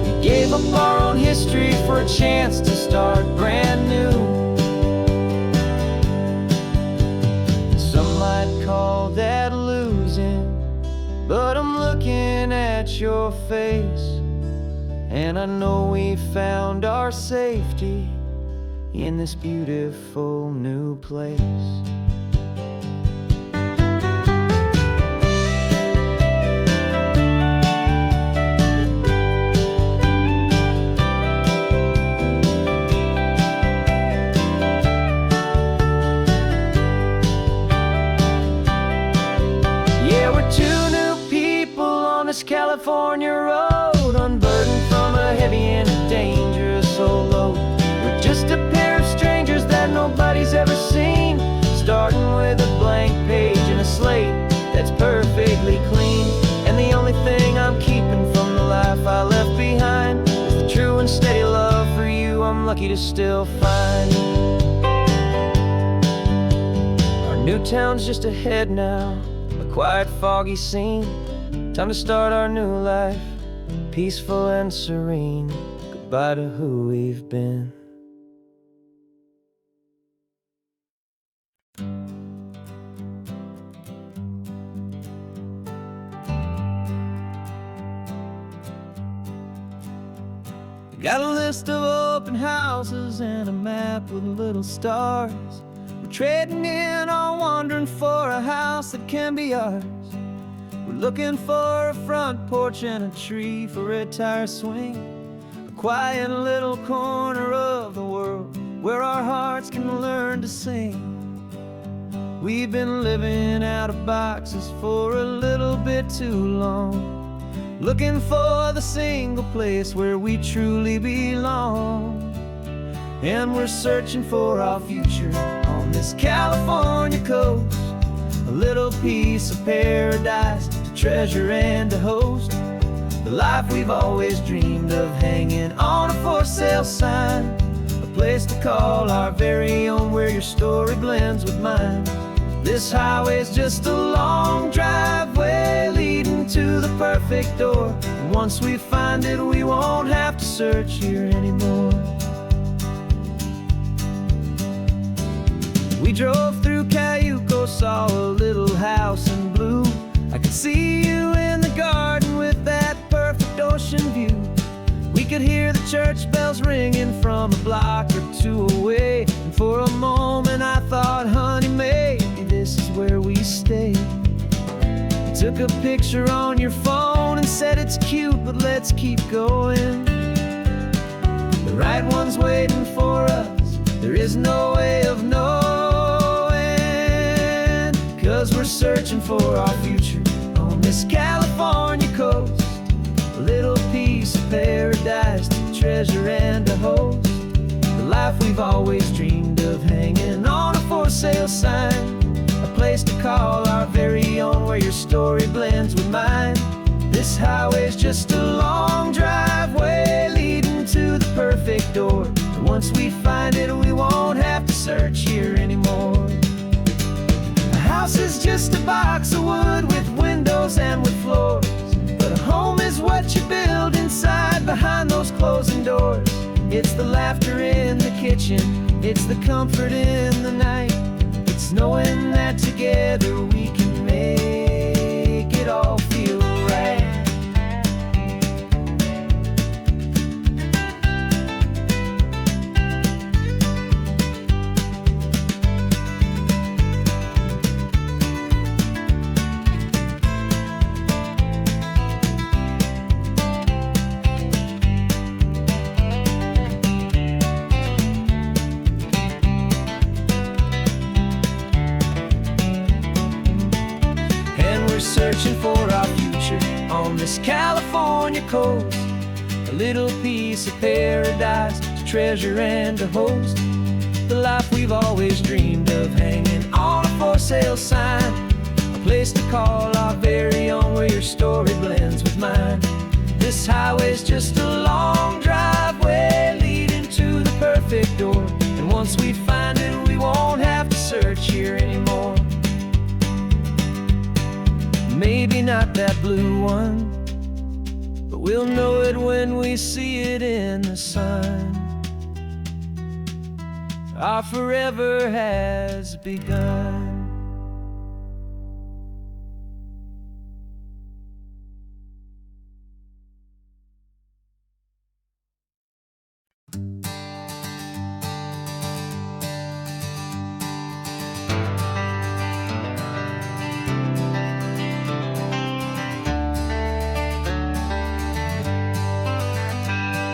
We gave up our own history for a chance to start brand new. Some might call that losing, but I'm looking at your face, and I know we found our safety in this beautiful new place. Yeah, we're two new people on this California road, unburdened from a heavy and a dangerous old load. We're just a pair of strangers that nobody's ever seen, starting with a blank page and a slate that's perfectly clean. And the only thing I'm keeping from the life I left behind is the true and steady love for you I'm lucky to still find. Our new town's just ahead now, a quiet, foggy scene. Time to start our new life, peaceful and serene. Goodbye to who we've been. Got a list of open houses and a map with little stars. We're trading in our wandering for a house that can be ours. We're looking for a front porch and a tree for a tire swing, a quiet little corner of the world where our hearts can learn to sing. We've been living out of boxes for a little bit too long, looking for the single place where we truly belong. And we're searching for our future on this California coast, a little piece of paradise to treasure and to host, the life we've always dreamed of, hanging on a for sale sign, a place to call our very own where your story blends with mine. This highway's just a long driveway leading to the perfect door, and once we find it we won't have to search here anymore. We drove through Cayuco, saw a little house in blue. I could see you in the garden with that perfect ocean view. We could hear the church bells ringing from a block or two away, and for a moment I thought, honey, maybe this is where we stay. You took a picture on your phone and said it's cute, but let's keep going. The right one's waiting for us, there is no way of knowing, 'cause we're searching for our future on this California coast, a little piece of paradise to treasure and to host, the life we've always dreamed of, hanging on a for sale sign, a place to call our very own where your story blends with mine. This highway's just a long driveway leading to the perfect door, and once we find it we won't have to search here anymore. A house is just a box of wood with windows and with floors, but a home is what you build inside behind those closing doors. It's the laughter in the kitchen, it's the comfort in the night, it's knowing that together we can make it all feel right. searching for our future on this California coast. A little piece of paradise to treasure and to host. The life we've always dreamed of, hanging on a for sale sign. A place to call our very own, where your story blends with mine. This highway's just a long driveway leading to the perfect door. And once we find it, we won't have to search here anymore. Maybe not that blue one, but we'll know it when we see it in the sun. Our forever has begun.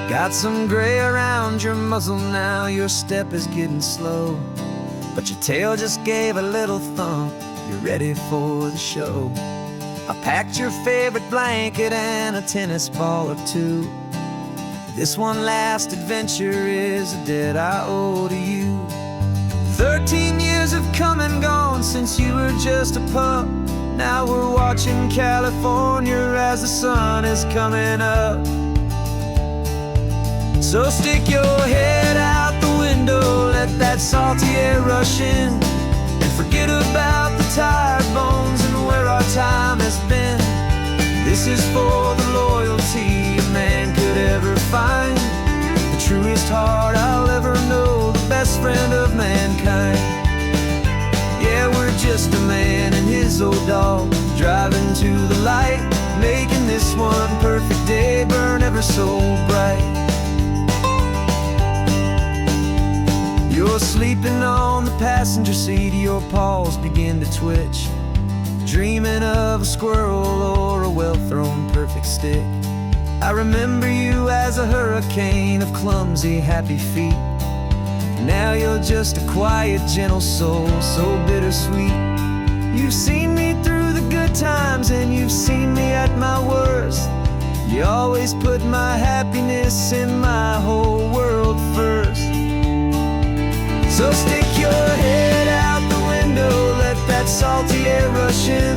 Got some gray around your muzzle now, your step is getting slow, but your tail just gave a little thump, you're ready for the show. I packed your favorite blanket and a tennis ball or two. This one last adventure is a debt I owe to you. 13 years have come and gone since you were just a pup. Now we're watching California as the sun is coming up. So stick your head out the window, let that salty air rush in, and forget about the tired bones and where our time has been. This is for the loyalty a man could ever find, the truest heart I'll ever know, the best friend of mankind. Yeah, we're just a man and his old dog, driving to the light, making this one perfect day burn ever so bright. You're sleeping on the passenger seat, your paws begin to twitch, dreaming of a squirrel or a well-thrown perfect stick. I remember you as a hurricane of clumsy, happy feet. Now you're just a quiet, gentle soul, so bittersweet. You've seen me through the good times and you've seen me at my worst. You always put my happiness in my whole world first. So stick your head out the window, let that salty air rush in,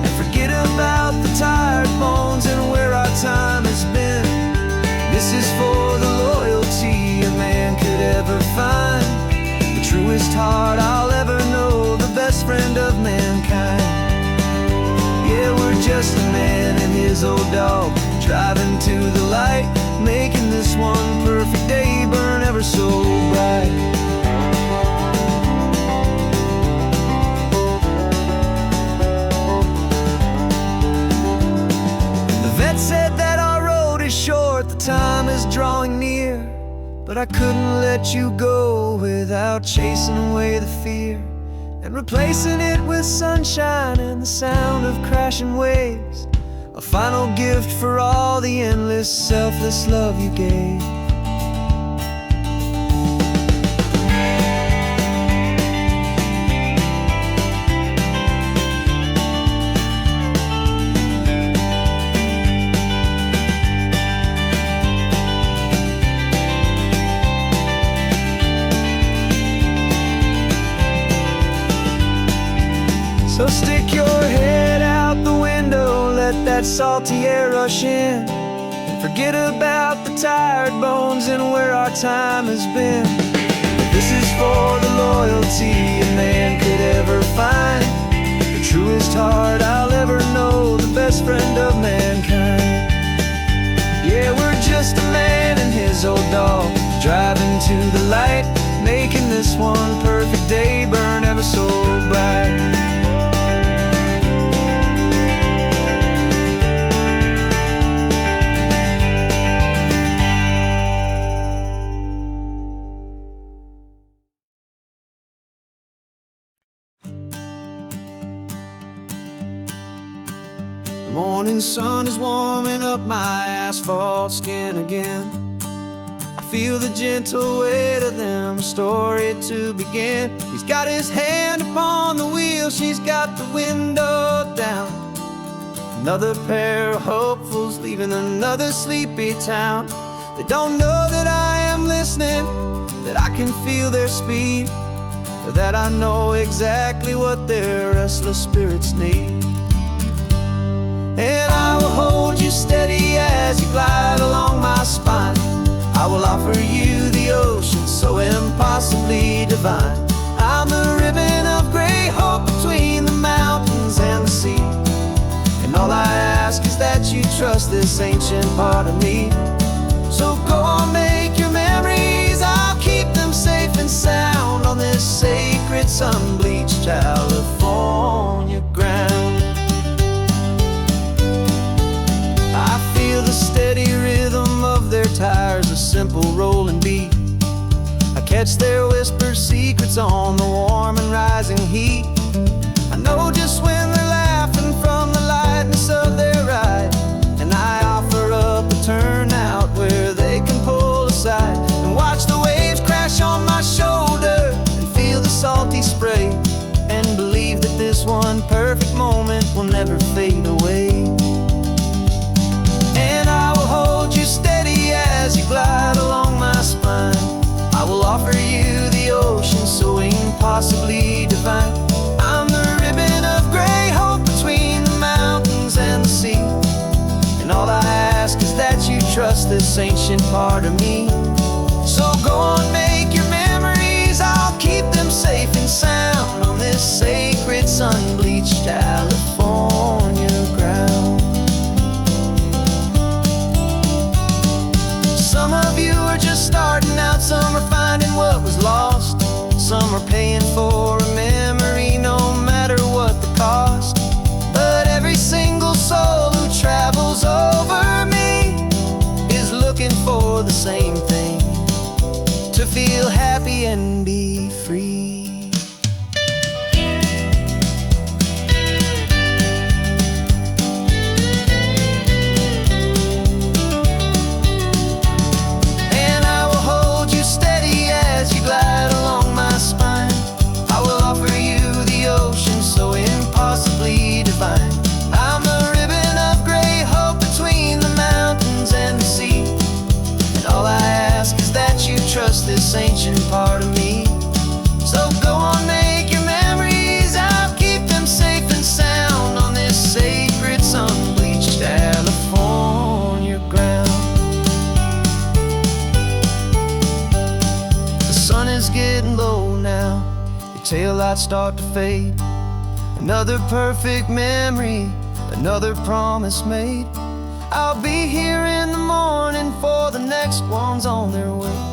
and forget about the tired bones and where our time has been. This is for the loyalty a man could ever find, the truest heart I'll ever know, the best friend of mankind. Yeah, we're just a man and his old dog, driving to the light, making this one perfect day burn ever so bright. Said that our road is short, the time is drawing near, but I couldn't let you go without chasing away the fear and replacing it with sunshine and the sound of crashing waves, a final gift for all the endless, selfless love you gave. So stick your head out the window, let that salty air rush in, and forget about the tired bones and where our time has been. This is for the loyalty a man could ever find, the truest heart I'll ever know, the best friend of mankind. Yeah, we're just a man and his old dog, driving to the light, making this one perfect day burn ever so bright. The morning sun is warming up my asphalt skin again. I feel the gentle weight of them, a story to begin. He's got his hand upon the wheel, she's got the window down. Another pair of hopefuls leaving another sleepy town. They don't know that I am listening, that I can feel their speed, or that I know exactly what their restless spirits need. And I will hold you steady as you glide along my spine. I will offer you the ocean so impossibly divine. I'm the ribbon of gray hope between the mountains and the sea. And all I ask is that you trust this ancient part of me. So go on, make your memories, I'll keep them safe and sound on this sacred sun-bleached California ground. I feel the steady rhythm of their tires, a simple rolling beat. I catch their whispered secrets on the warm and rising heat. I know just when they're laughing from the lightness of their ride, and I offer up a turnout where they can pull aside and watch the waves crash on my shoulder and feel the salty spray, and believe that this one perfect moment will never fade away. And I will hold you steady as you glide along my spine. I will offer you the ocean so impossibly divine. I'm the ribbon of gray hope between the mountains and the sea. And all I ask is that you trust this ancient part of me. So go on, make your memories, I'll keep them safe and sound on this sacred sun-bleached California ground. Some of you are just starting out, some are finding what was lost, some are paying for a memory no matter what the cost. But every single soul who travels over me is looking for the same thing, to feel happy and be free. I'm a ribbon of gray hope between the mountains and the sea. And all I ask is that you trust this ancient part of me. So go on, make your memories, I'll keep them safe and sound on this sacred sun-bleached California ground. The sun is getting low now, your taillights start to fade. Another perfect memory, another promise made. I'll be here in the morning for the next ones on their way.